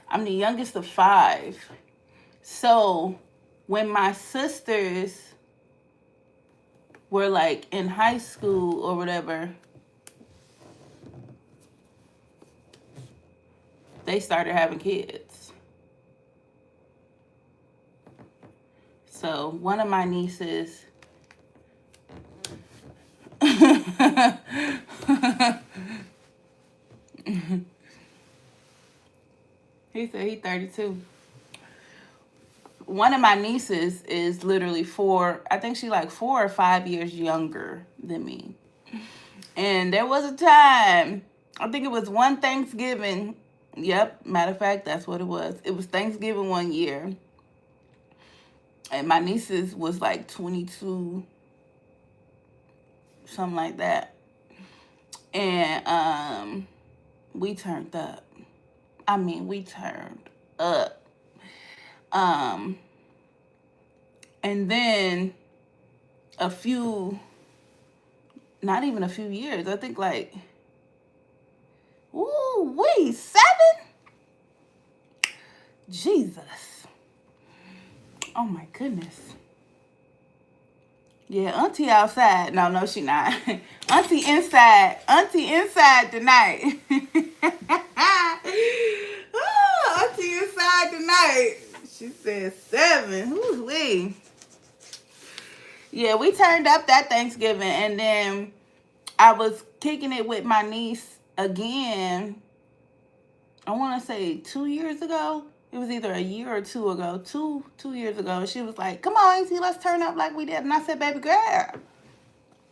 I'm the youngest of 5. So when my sisters were like in high school or whatever, they started having kids. So one of my nieces he said he's 32. One of my nieces is literally 4, I think she's like 4 or 5 years younger than me. And there was a time, I think it was one Thanksgiving. Yep, matter of fact, that's what it was. It was Thanksgiving one year. And my nieces was like 22, something like that. And we turned up. I mean, we turned up. And then not even a few years, I think like Ooh, wee, 7? Jesus. Oh my goodness. Yeah, Auntie outside. No, she not. Auntie inside. Auntie inside tonight. Oh, Auntie inside tonight. She said 7. Ooh, wee. Yeah, we turned up that Thanksgiving, and then I was kicking it with my niece again. I want to say 2 years ago. It was either a year or 2 ago. Two years ago. She was like, "Come on, Auntie, let's turn up like we did." And I said, "Baby girl,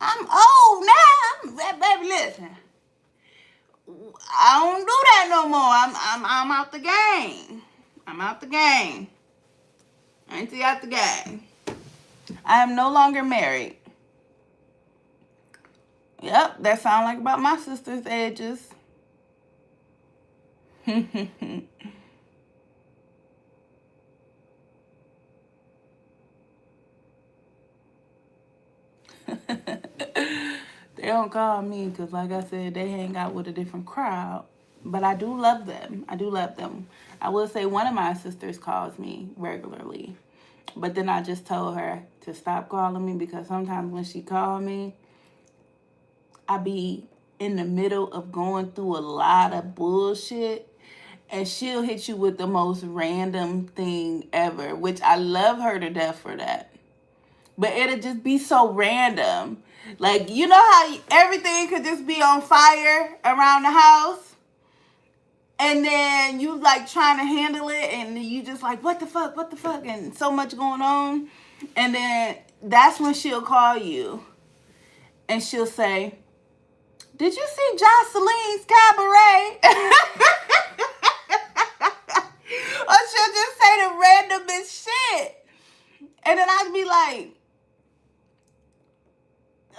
I'm old now. Baby, listen, I don't do that no more. I'm out the game. I'm out the game. Auntie out the game. I am no longer married." Yep, that sounds like about my sister's ages. They don't call me because, like I said, they hang out with a different crowd. But I do love them. I do love them. I will say one of my sisters calls me regularly. But then I just told her to stop calling me because sometimes when she calls me, I be in the middle of going through a lot of bullshit. And she'll hit you with the most random thing ever, which I love her to death for that. But it'll just be so random. Like, you know how everything could just be on fire around the house? And then you like trying to handle it and you just like, what the fuck? And so much going on. And then that's when she'll call you. And she'll say, "Did you see Jocelyn's Cabaret?" Or she'll just say the randomest shit. And then I'd be like,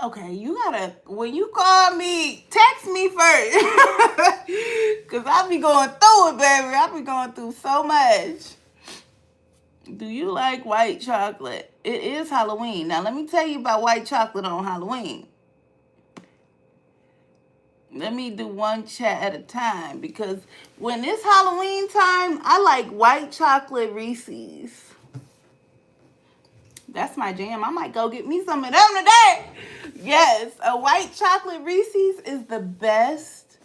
okay, you gotta, when you call me, text me first. Because I be going through it, baby. I be going through so much. Do you like white chocolate? It is Halloween. Now, let me tell you about white chocolate on Halloween. Let me do one chat at a time. Because when it's Halloween time, I like white chocolate Reese's. That's my jam. I might go get me some of them today. Yes, a white chocolate Reese's is the best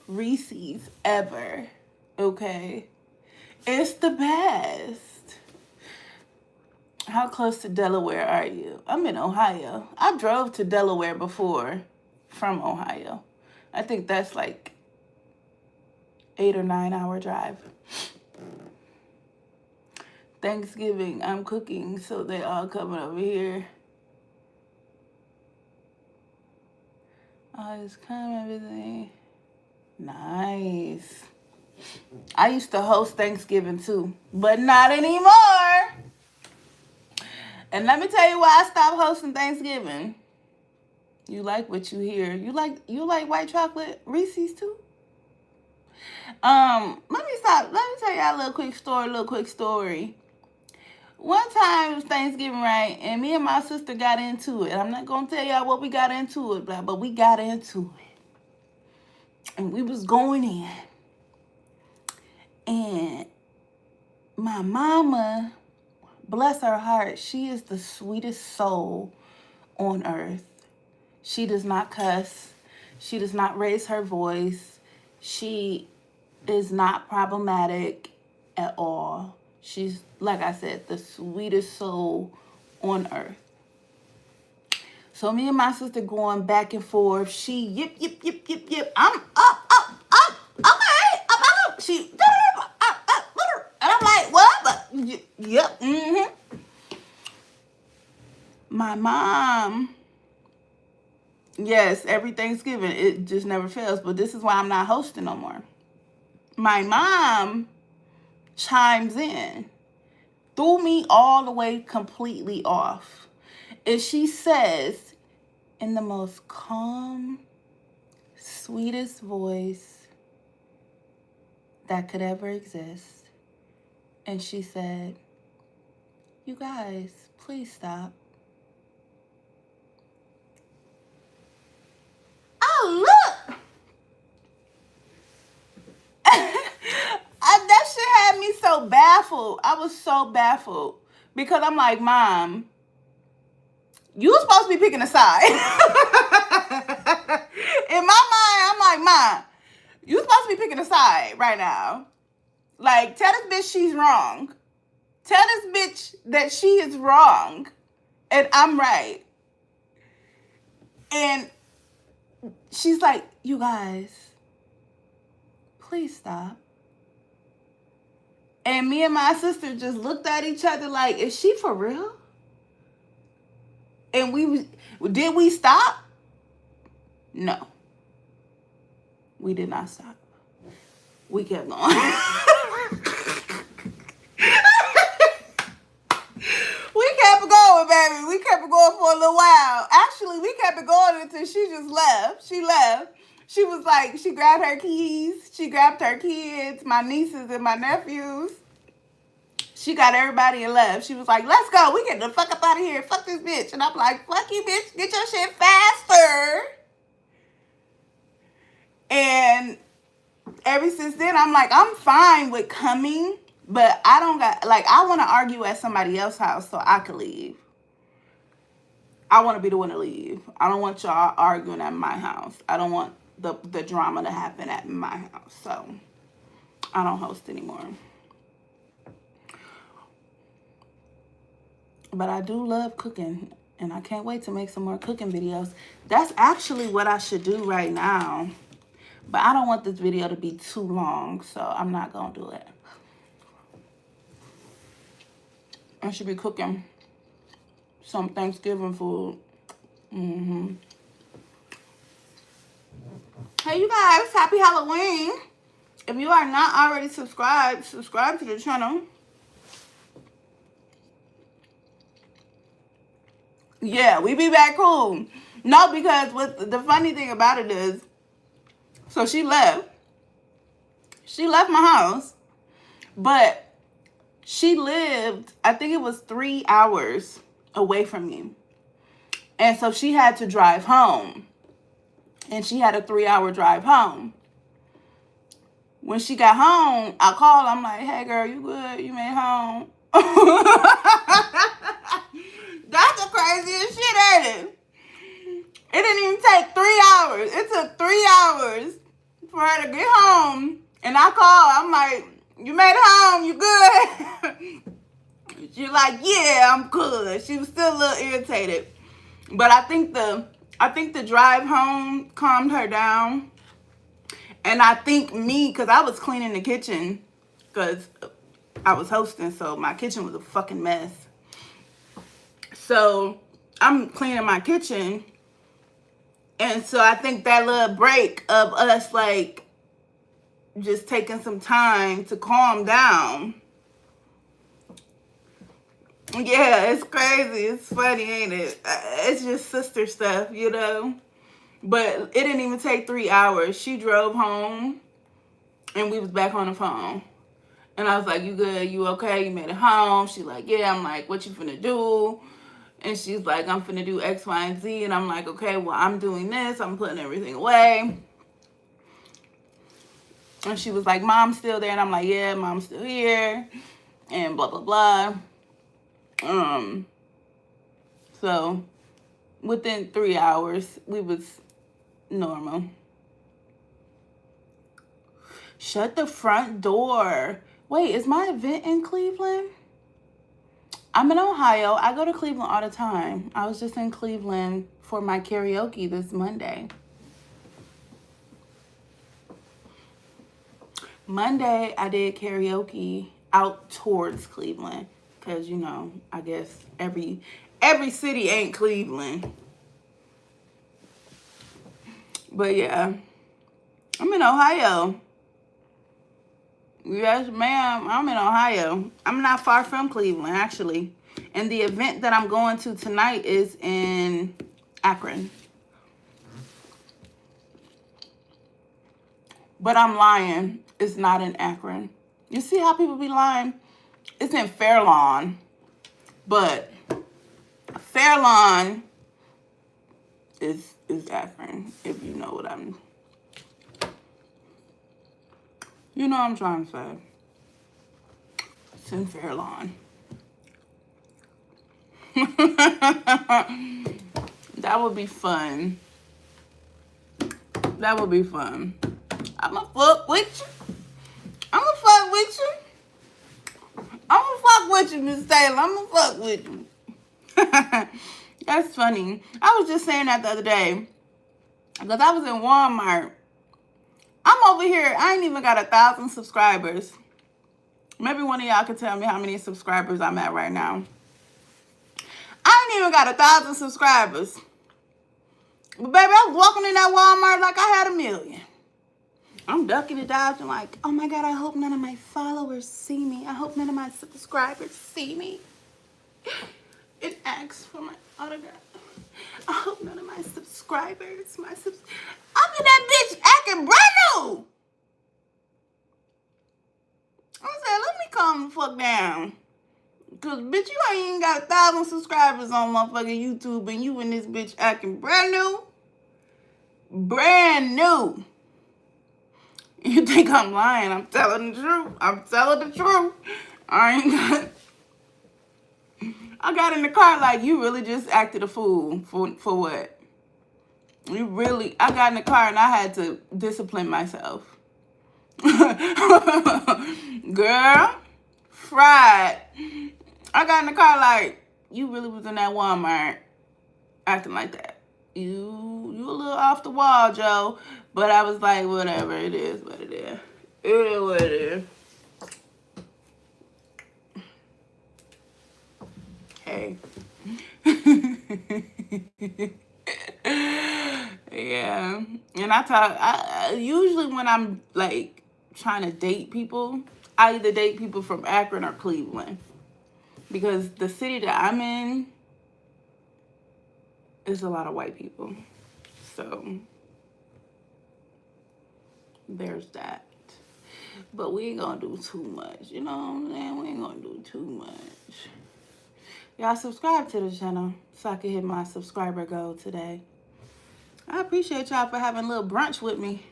Reese's ever. Okay? It's the best. How close to Delaware are you? I'm in Ohio. I drove to Delaware before from Ohio. I think that's like 8 or 9 hour drive. Thanksgiving, I'm cooking, so they all coming over here. Oh, it's coming, everything. Nice. I used to host Thanksgiving too, but not anymore. And let me tell you why I stopped hosting Thanksgiving. You like what you hear. You like white chocolate Reese's too? Let me tell y'all a little quick story. One time it was Thanksgiving, right? And me and my sister got into it. I'm not going to tell y'all what we got into it, but we got into it. And we was going in. And my mama, bless her heart, she is the sweetest soul on earth. She does not cuss. She does not raise her voice. She is not problematic at all. She's, like I said, the sweetest soul on earth. So me and my sister going back and forth. She yip. I'm up. Okay, up. She up. And I'm like, what? But yep. My mom. Yes, every Thanksgiving it just never fails. But this is why I'm not hosting no more. My mom chimes in, threw me all the way completely off. And she says, in the most calm, sweetest voice that could ever exist. And she said, "You guys, please stop." Oh, look! so baffled. I was so baffled. Because I'm like, Mom, you supposed to be picking a side. In my mind, I'm like, Mom, you supposed to be picking a side right now. Like, tell this bitch she's wrong. Tell this bitch that she is wrong and I'm right. And she's like, you guys, please stop. And me and my sister just looked at each other like, is she for real? And did we stop? No. We did not stop. We kept going. We kept going, baby. We kept it going for a little while. Actually, we kept it going until she just left. She left. She was like, she grabbed her keys. She grabbed her kids, my nieces and my nephews. She got everybody and left. She was like, let's go. We get the fuck up out of here. Fuck this bitch. And I'm like, fuck you, bitch. Get your shit faster. And ever since then, I'm like, I'm fine with coming, but I don't got, like, I want to argue at somebody else's house so I can leave. I want to be the one to leave. I don't want y'all arguing at my house. I don't want the drama to happen at my house. So I don't host anymore. But I do love cooking, and I can't wait to make some more cooking videos. That's actually what I should do right now. But I don't want this video to be too long, so I'm not going to do it. I should be cooking some Thanksgiving food. Hey, you guys, happy Halloween. If you are not already subscribed, subscribe to the channel. Yeah, we be back cool. No, because what the funny thing about it is, so she left. She left my house, but she lived, I think it was 3 hours away from me. And so she had to drive home. And she had a 3-hour drive home. When she got home, I called. I'm like, hey, girl, you good? You made home? That's the craziest shit, ain't it? It didn't even take 3 hours. It took 3 hours for her to get home. And I called. I'm like, you made it home? You good? She's like, yeah, I'm good. She was still a little irritated. But I think the drive home calmed her down. And I think me, because I was cleaning the kitchen, because I was hosting, so my kitchen was a fucking mess. So I'm cleaning my kitchen. And so I think that little break of us, like, just taking some time to calm down. Yeah, it's crazy. It's funny, ain't it? It's just sister stuff, you know? But it didn't even take 3 hours. She drove home, and we was back on the phone. And I was like, you good? You okay? You made it home? She's like, yeah. I'm like, what you finna do? And she's like, I'm finna do X, Y, and Z. And I'm like, okay, well, I'm doing this. I'm putting everything away. And she was like, Mom's still there. And I'm like, yeah, Mom's still here. And blah, blah, blah. So within 3 hours, we was normal. Shut the front door. Wait, is my event in Cleveland? I'm in Ohio. I go to Cleveland all the time. I was just in Cleveland for my karaoke this Monday. Monday, I did karaoke out towards Cleveland. Because, you know, I guess every city ain't Cleveland. But, yeah. I'm in Ohio. Yes, ma'am. I'm in Ohio. I'm not far from Cleveland, actually. And the event that I'm going to tonight is in Akron. But I'm lying. It's not in Akron. You see how people be lying? It's in Fairlawn. But Fairlawn is Akron, if you know what I'm... You know what I'm trying to say. It's in Fairlawn. That would be fun. That would be fun. I'ma fuck with you. I'ma fuck with you. I'ma fuck with you, Miss Taylor. I'ma fuck with you. That's funny. I was just saying that the other day. Because I was in Walmart. I'm over here. I ain't even got 1,000 subscribers. Maybe one of y'all can tell me how many subscribers I'm at right now. I ain't even got 1,000 subscribers. But baby, I was walking in that Walmart like I had 1 million. I'm ducking and dodging like, oh my God, I hope none of my followers see me. I hope none of my subscribers see me. It asks for my autograph. I hope none of my subscribers, I'm in that bitch acting brand new. I said, let me calm the fuck down. Cause bitch, you ain't even got 1,000 subscribers on motherfucking YouTube and you in this bitch acting brand new. Brand new. You think I'm lying? I'm telling the truth. I'm telling the truth. I got in the car like, you really just acted a fool. For what? You really, I got in the car and I had to discipline myself. Girl, fried. I got in the car like, you really was in that Walmart acting like that. You a little off the wall, Joe. But I was like, whatever, it is what it is. It is what it is. Hey. Yeah. And I usually when I'm like trying to date people, I either date people from Akron or Cleveland. Because the city that I'm in is a lot of white people. So there's that. But we ain't gonna do too much. You know what I'm saying? We ain't gonna do too much. Y'all subscribe to the channel so I can hit my subscriber goal today. I appreciate y'all for having a little brunch with me.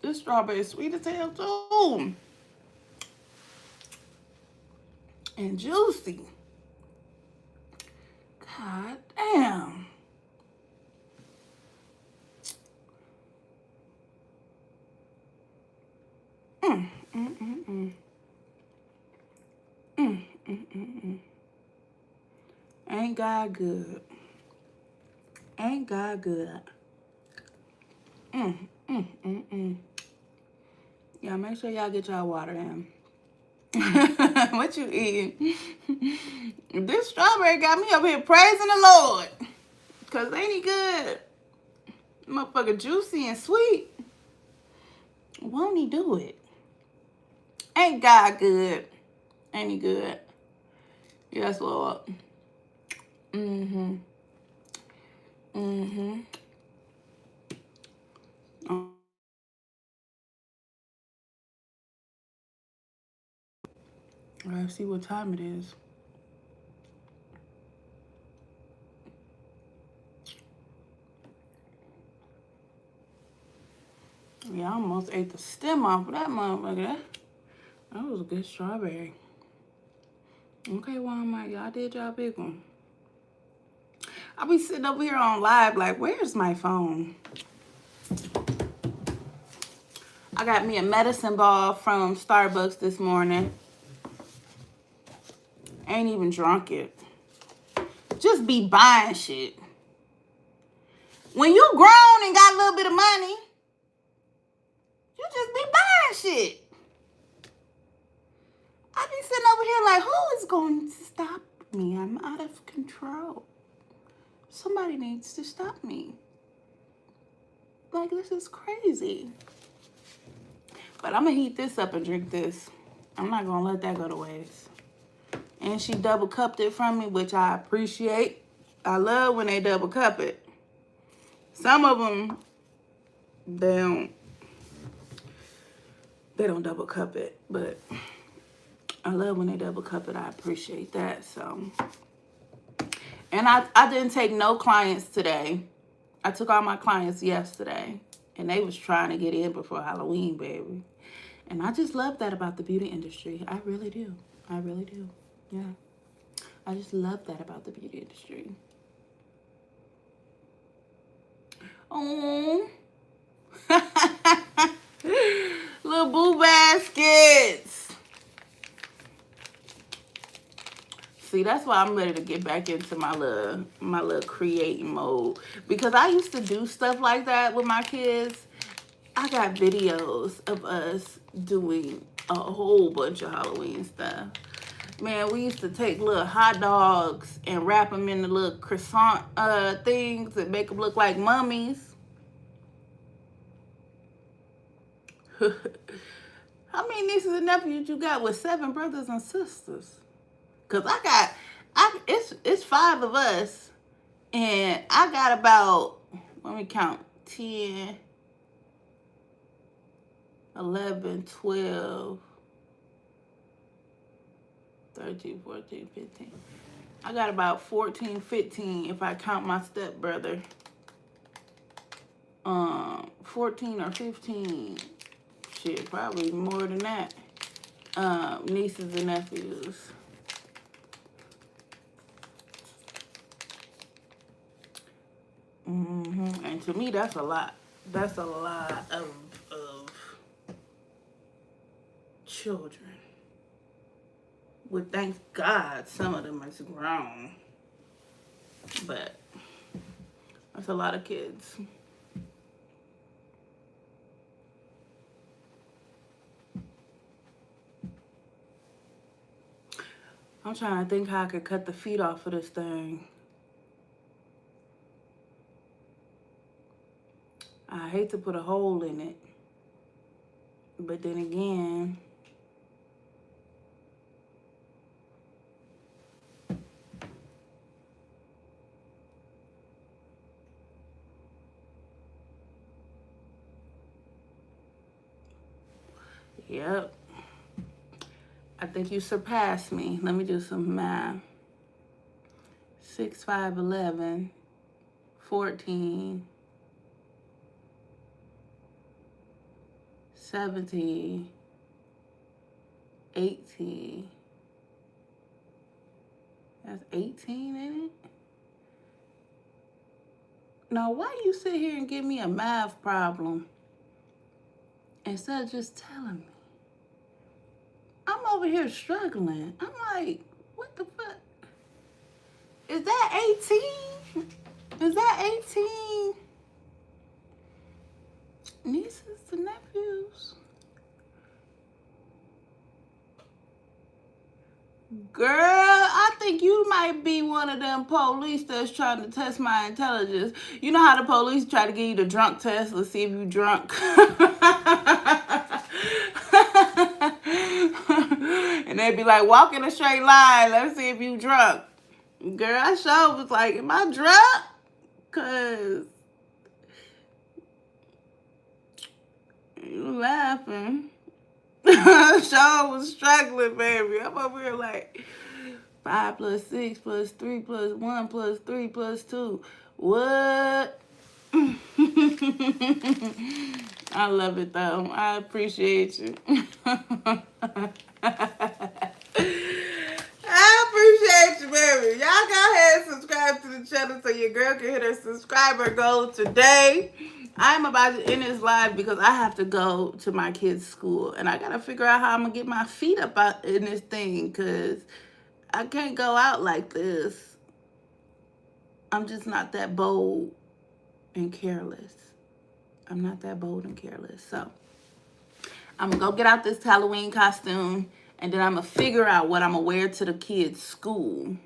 This strawberry is sweet as hell too. And juicy. God damn. Ain't God good? Ain't God good? Y'all make sure y'all get y'all water in. What you eating? This strawberry got me up here praising the Lord. Cause ain't he good? Motherfucker juicy and sweet. Won't he do it? Ain't God good? Ain't he good? Yes, Lord. Let's see what time it is. Yeah, I almost ate the stem off of that motherfucker. That was a good strawberry. Okay, Walmart, y'all did y'all big one. I'll be sitting over here on live like, where's my phone? I got me a medicine ball from Starbucks this morning. Ain't even drunk it. Just be buying shit. When you grown and got a little bit of money, you just be buying shit. I be sitting over here like, who is going to stop me? I'm out of control. Somebody needs to stop me. Like, this is crazy. But I'm going to heat this up and drink this. I'm not going to let that go to waste. And she double cupped it from me, which I appreciate. I love when they double cup it. Some of them, they don't double cup it. But I love when they double cup it. I appreciate that. So, and I didn't take no clients today. I took all my clients yesterday. And they was trying to get in before Halloween, baby. And I just love that about the beauty industry. I really do. I really do. Yeah. I just love that about the beauty industry. Oh. Little boo baskets. See, that's why I'm ready to get back into my little creating mode. Because I used to do stuff like that with my kids. I got videos of us doing a whole bunch of Halloween stuff. Man, we used to take little hot dogs and wrap them in the little croissant things and make them look like mummies. How many nieces and nephews you got with 7 brothers and sisters? Cause it's 5 of us, and I got about, let me count, 10, 11, 12, 13, 14, 15. I got about 14, 15 if I count my stepbrother. 14 or 15. Shit, probably more than that. Nieces and nephews. And to me, that's a lot. That's a lot of children. Well, thank God some of them is grown. But that's a lot of kids. I'm trying to think how I could cut the feet off of this thing. I hate to put a hole in it. But then again, yep. I think you surpassed me. Let me do some math. 6, 5, 11, 14, 17, 18. That's 18, ain't it? Now, why you sit here and give me a math problem instead of just telling me? I'm over here struggling. I'm like, what the fuck? Is that 18? Is that 18? Nieces and nephews. Girl, I think you might be one of them police that's trying to test my intelligence. You know how the police try to give you the drunk test? Let's see if you drunk. And they'd be like, walk in a straight line. Let's see if you drunk. Girl, I sure was like, am I drunk? Because you laughing. I sure was struggling, baby. I'm over here like 5 plus 6 plus 3 plus 1 plus 3 plus 2. What? I love it though. I appreciate you. I appreciate you, baby. Y'all go ahead and subscribe to the channel so your girl can hit her subscriber goal today. I'm about to end this live because I have to go to my kids' school. And I got to figure out how I'm going to get my feet up out in this thing because I can't go out like this. I'm just not that bold and careless. I'm not that bold and careless. So I'm going to go get out this Halloween costume. And then I'm going to figure out what I'm going to wear to the kids' school.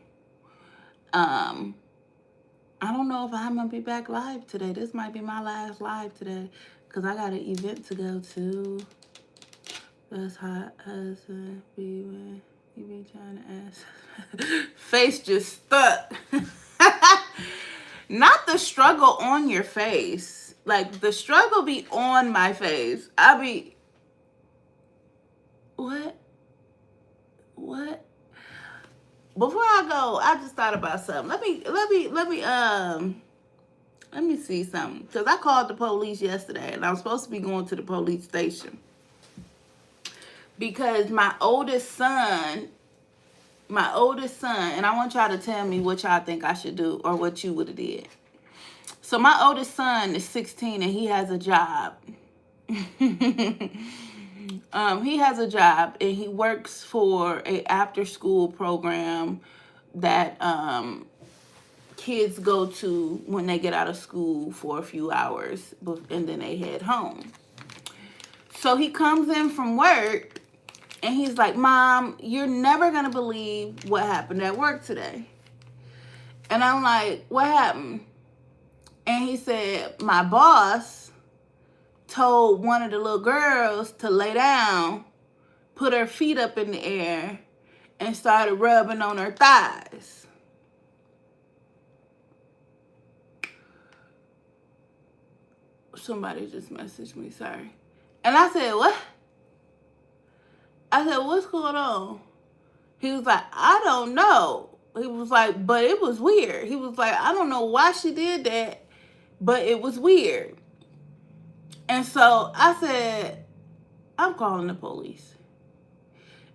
I don't know if I'm going to be back live today. This might be my last live today. Because I got an event to go to. That's hot husband. You be trying to ask. Face just stuck. Not the struggle on your face. Like, the struggle be on my face. I be... What? Before I go, I just thought about something. Let me see something. Because I called the police yesterday, and I was supposed to be going to the police station. because my oldest son, and I want y'all to tell me what y'all think I should do or what you would have did. So my oldest son is 16 and he has a job. He has a job and he works for a after school program that kids go to when they get out of school for a few hours and then they head home. So he comes in from work and he's like, Mom, you're never going to believe what happened at work today. And I'm like, what happened? And he said, my boss told one of the little girls to lay down, put her feet up in the air, and started rubbing on her thighs. Somebody just messaged me, sorry. And I said, what? I said, what's going on? He was like, I don't know. He was like, but it was weird. He was like, I don't know why she did that, but it was weird. And so I said, I'm calling the police.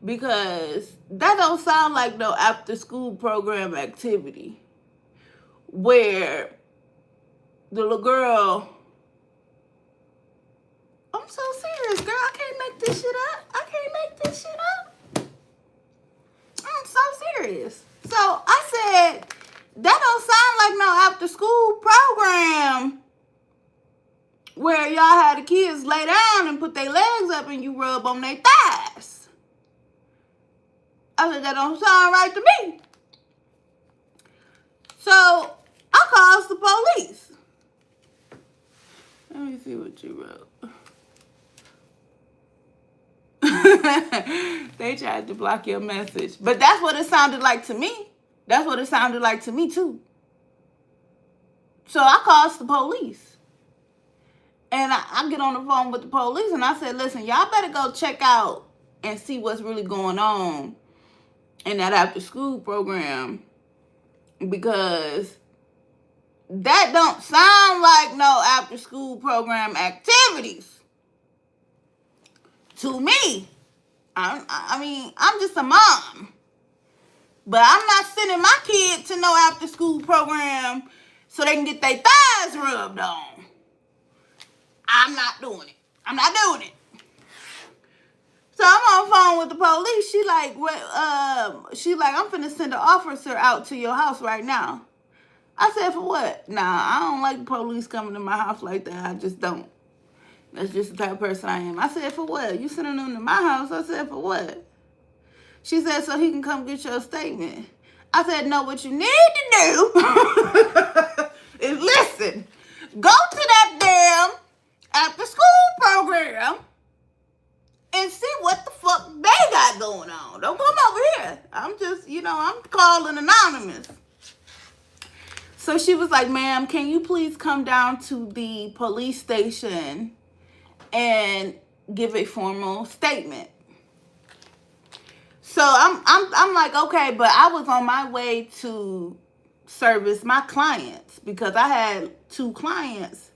Because that don't sound like no after school program activity where the little girl, I'm so serious, girl. I can't make this shit up. I'm so serious. So I said, that don't sound like no after school program where y'all had the kids lay down and put their legs up and you rub on their thighs. I said, that don't sound right to me. So I calls the police. Let me see what you wrote. They tried to block your message. But that's what it sounded like to me. That's what it sounded like to me too. So I calls the police. And I get on the phone with the police and I said, listen, y'all better go check out and see what's really going on in that after school program. Because that don't sound like no after school program activities to me. I mean, I'm just a mom. But I'm not sending my kid to no after school program so they can get their thighs rubbed on. I'm not doing it. So I'm on the phone with the police. She like, I'm finna send an officer out to your house right now. I said, for what? Nah, I don't like the police coming to my house like that. I just don't. That's just the type of person I am. I said, for what? You sending them to my house? I said, for what? She said, so he can come get your statement. I said, no, what you need to do is listen. Go to that damn after school program and see what the fuck they got going on. Don't come over here. I'm just, I'm calling anonymous. So she was like, ma'am, can you please come down to the police station and give a formal statement? So I'm like, okay, but I was on my way to service my clients because I had 2 clients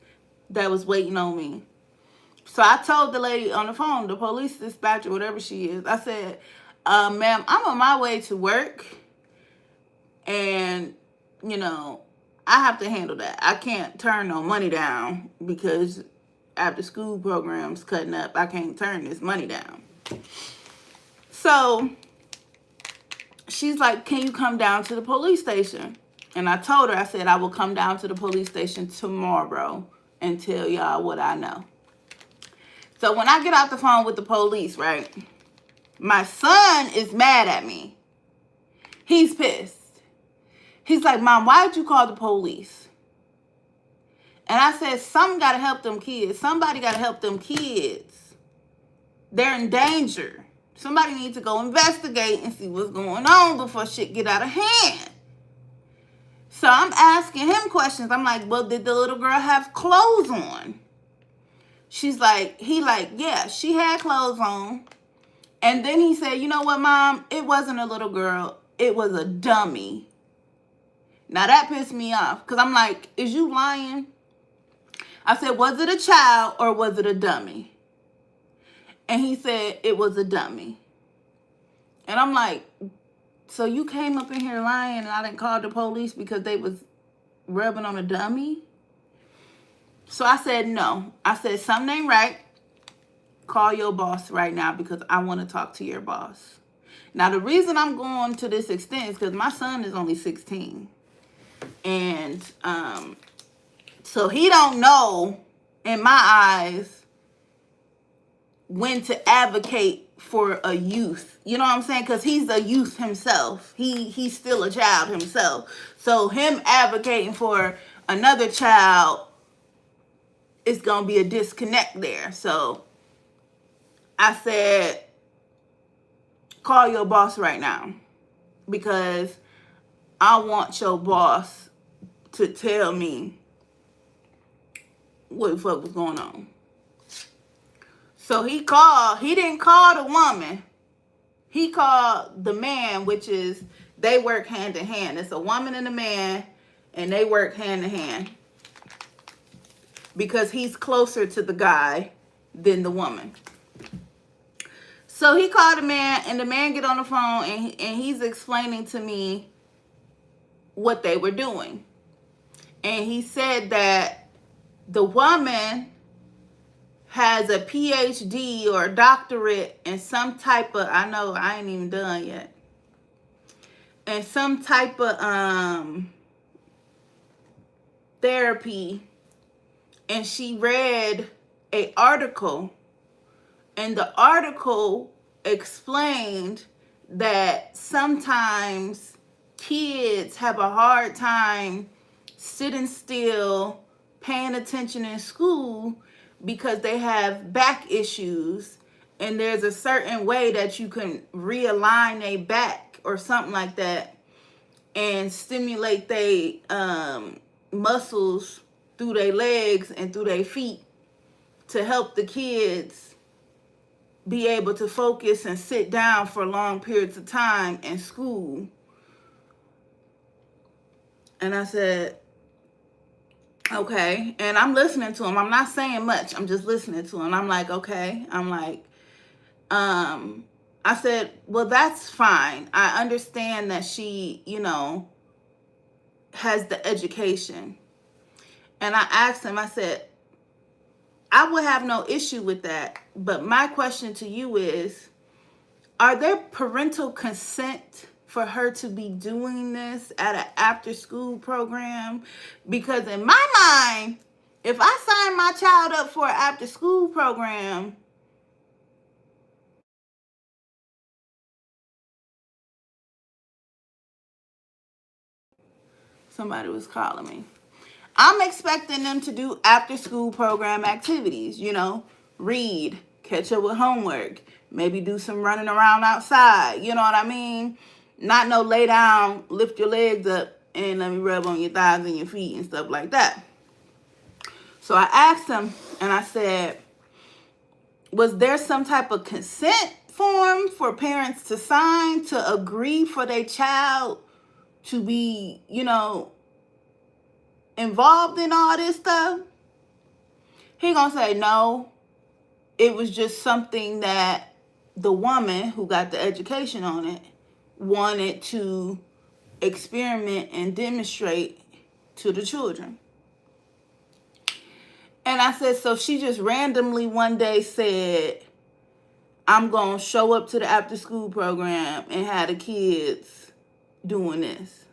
that was waiting on me. So I told the lady on the phone, the police dispatcher, whatever she is, I said, ma'am, I'm on my way to work and, I have to handle that. I can't turn no money down because after school programs cutting up, I can't turn this money down. So she's like, can you come down to the police station? And I told her, I said, I will come down to the police station tomorrow and tell y'all what I know. So when I get off the phone with the police, right, my son is mad at me. He's pissed. He's like, Mom, why did you call the police? And I said, something got to help them kids. Somebody got to help them kids. They're in danger. Somebody needs to go investigate and see what's going on before shit get out of hand. So I'm asking him questions. I'm like, well, did the little girl have clothes on? He's like, yeah, she had clothes on. And then he said, you know what, Mom? It wasn't a little girl. It was a dummy. Now that pissed me off because I'm like, is you lying? I said, was it a child or was it a dummy? And he said it was a dummy. And I'm like, so you came up in here lying and I didn't call the police because they was rubbing on a dummy? So I said, no. I said, something ain't right. Call your boss right now because I want to talk to your boss. Now, the reason I'm going to this extent is because my son is only 16. And so he don't know, in my eyes, when to advocate for a youth. You know what I'm saying? Because he's a youth himself. He's still a child himself. So him advocating for another child, it's going to be a disconnect there. So I said, call your boss right now. Because I want your boss to tell me what the fuck was going on. So he didn't call the woman. He called the man, which is, they work hand in hand. It's a woman and a man, and they work hand in hand. Because he's closer to the guy than the woman. So he called the man, and the man get on the phone, and he's explaining to me what they were doing. And he said that the woman has a PhD or a doctorate in some type of, I know I ain't even done yet, and some type of therapy. And she read an article, and the article explained that sometimes kids have a hard time sitting still, paying attention in school because they have back issues, and there's a certain way that you can realign a back or something like that and stimulate their muscles through their legs and through their feet to help the kids be able to focus and sit down for long periods of time in school. And I said, okay. And I'm listening to him. I'm not saying much. I'm just listening to him. I'm like, okay. I'm like, I said, well, that's fine. I understand that she, has the education. And I asked him, I said, I would have no issue with that. But my question to you is, are there parental consent for her to be doing this at an after-school program? Because in my mind, if I sign my child up for an after-school program, somebody was calling me. I'm expecting them to do after-school program activities, read, catch up with homework, maybe do some running around outside, you know what I mean? Not no lay down, lift your legs up, and let me rub on your thighs and your feet and stuff like that. So I asked him, and I said, was there some type of consent form for parents to sign to agree for their child to be, involved in all this stuff? He gonna say no. It was just something that the woman who got the education on it wanted to experiment and demonstrate to the children. And I said, so she just randomly one day said, I'm gonna show up to the after school program and have the kids doing this.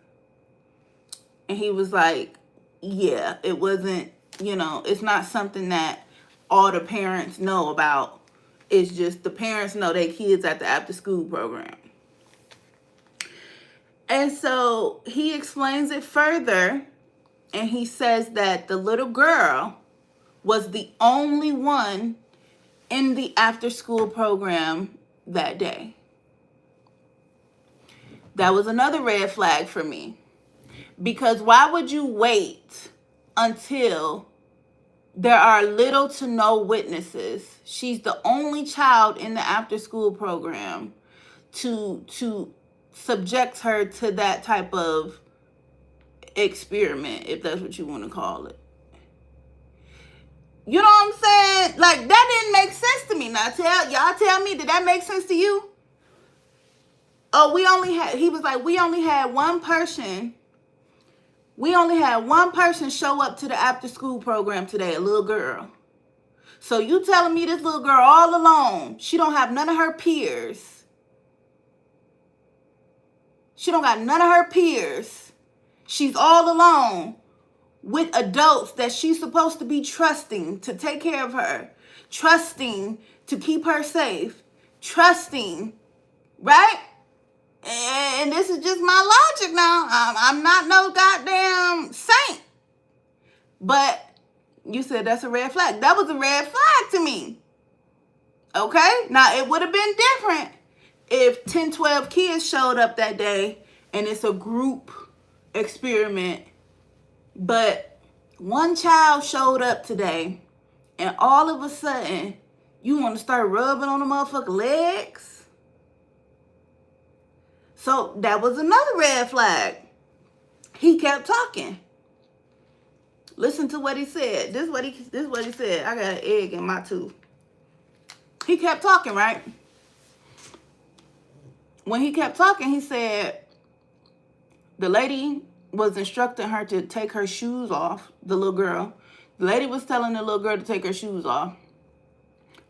And he was like, yeah, it wasn't, it's not something that all the parents know about. It's just the parents know their kids at the after school program. And so he explains it further, and he says that the little girl was the only one in the after school program that day. That was another red flag for me. Because why would you wait until there are little to no witnesses? She's the only child in the after school program to subject her to that type of experiment, if that's what you want to call it. You know what I'm saying? Like, that didn't make sense to me. Now, y'all tell me, did that make sense to you? Oh, he was like, we only had one person show up to the after school program today, a little girl. So you telling me this little girl all alone, she don't have none of her peers. She don't got none of her peers. She's all alone with adults that she's supposed to be trusting to take care of her, trusting to keep her safe, trusting, right? And this is just my logic now. I'm not no goddamn saint. But you said that's a red flag. That was a red flag to me. Okay? Now, it would have been different if 10, 12 kids showed up that day and it's a group experiment. But one child showed up today and all of a sudden you want to start rubbing on the motherfucking legs? So that was another red flag. He kept talking. Listen to what he said. This is what he said. I got an egg in my tooth. He kept talking, right? When he kept talking, he said the lady was instructing her to take her shoes off, the little girl. The lady was telling the little girl to take her shoes off.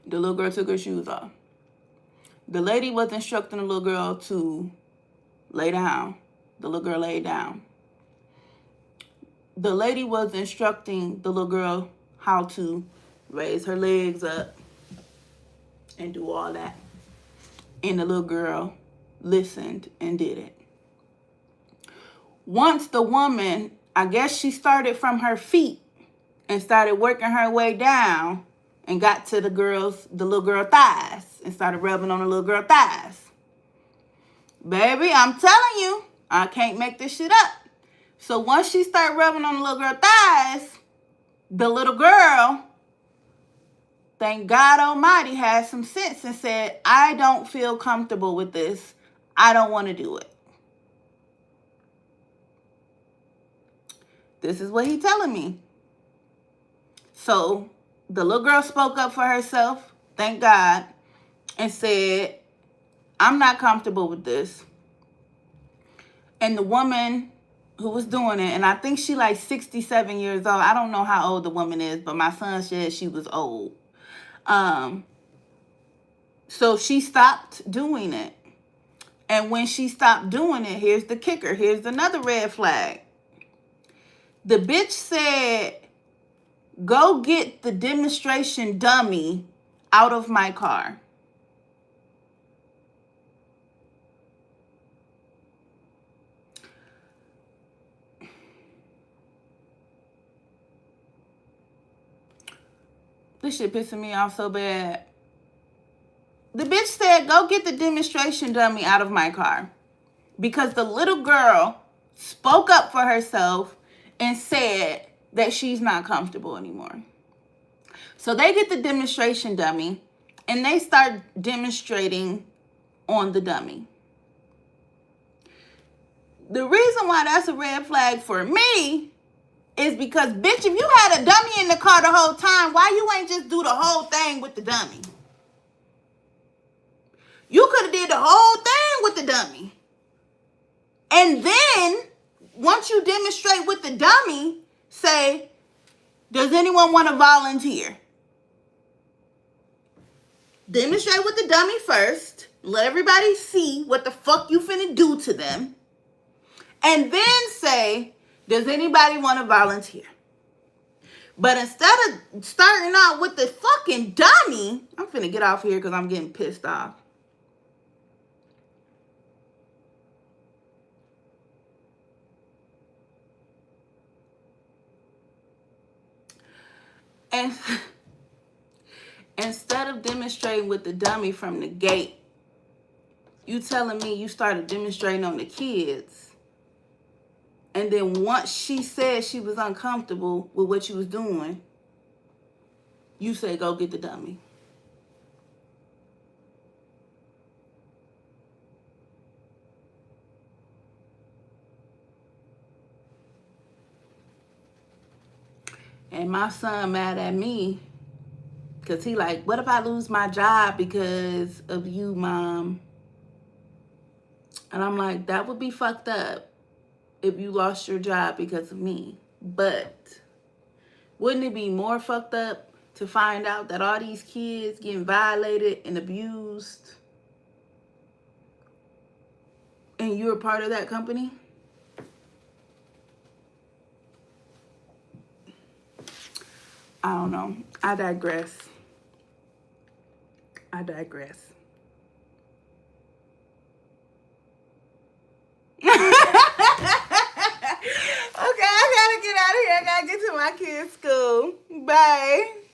The little girl took her shoes off. The lady was instructing the little girl to lay down. The little girl laid down. The lady was instructing the little girl how to raise her legs up and do all that. And the little girl listened and did it. Once the woman, I guess she started from her feet and started working her way down and got to the little girl thighs and started rubbing on the little girl thighs. Baby, I'm telling you, I can't make this shit up. So once she started rubbing on the little girl thighs, the little girl, thank God Almighty, had some sense and said, I don't feel comfortable with this. I don't want to do it. This is what he's telling me. So the little girl spoke up for herself, thank God, and said, I'm not comfortable with this. And the woman who was doing it, and I think she like 67 years old. I don't know how old the woman is, but my son said she was old. So she stopped doing it. And when she stopped doing it, here's the kicker. Here's another red flag. The bitch said, go get the demonstration dummy out of my car. This shit pissing me off so bad. The bitch said, go get the demonstration dummy out of my car. Because the little girl spoke up for herself and said that she's not comfortable anymore. So they get the demonstration dummy and they start demonstrating on the dummy. The reason why that's a red flag for me is because, bitch, if you had a dummy in the car the whole time, why you ain't just do the whole thing with the dummy? You could have did the whole thing with the dummy. And then, once you demonstrate with the dummy, say, does anyone want to volunteer? Demonstrate with the dummy first. Let everybody see what the fuck you finna do to them. And then say, does anybody want to volunteer? But instead of starting out with the fucking dummy, I'm finna get off here because I'm getting pissed off. And instead of demonstrating with the dummy from the gate, you telling me you started demonstrating on the kids. And then once she said she was uncomfortable with what you was doing, you say, go get the dummy. And my son mad at me Because he like, what if I lose my job because of you, Mom? And I'm like, that would be fucked up if you lost your job because of me. But wouldn't it be more fucked up to find out that all these kids getting violated and abused and you're a part of that company? I don't know. I digress. Okay, I gotta get out of here. I gotta get to my kids' school. Bye.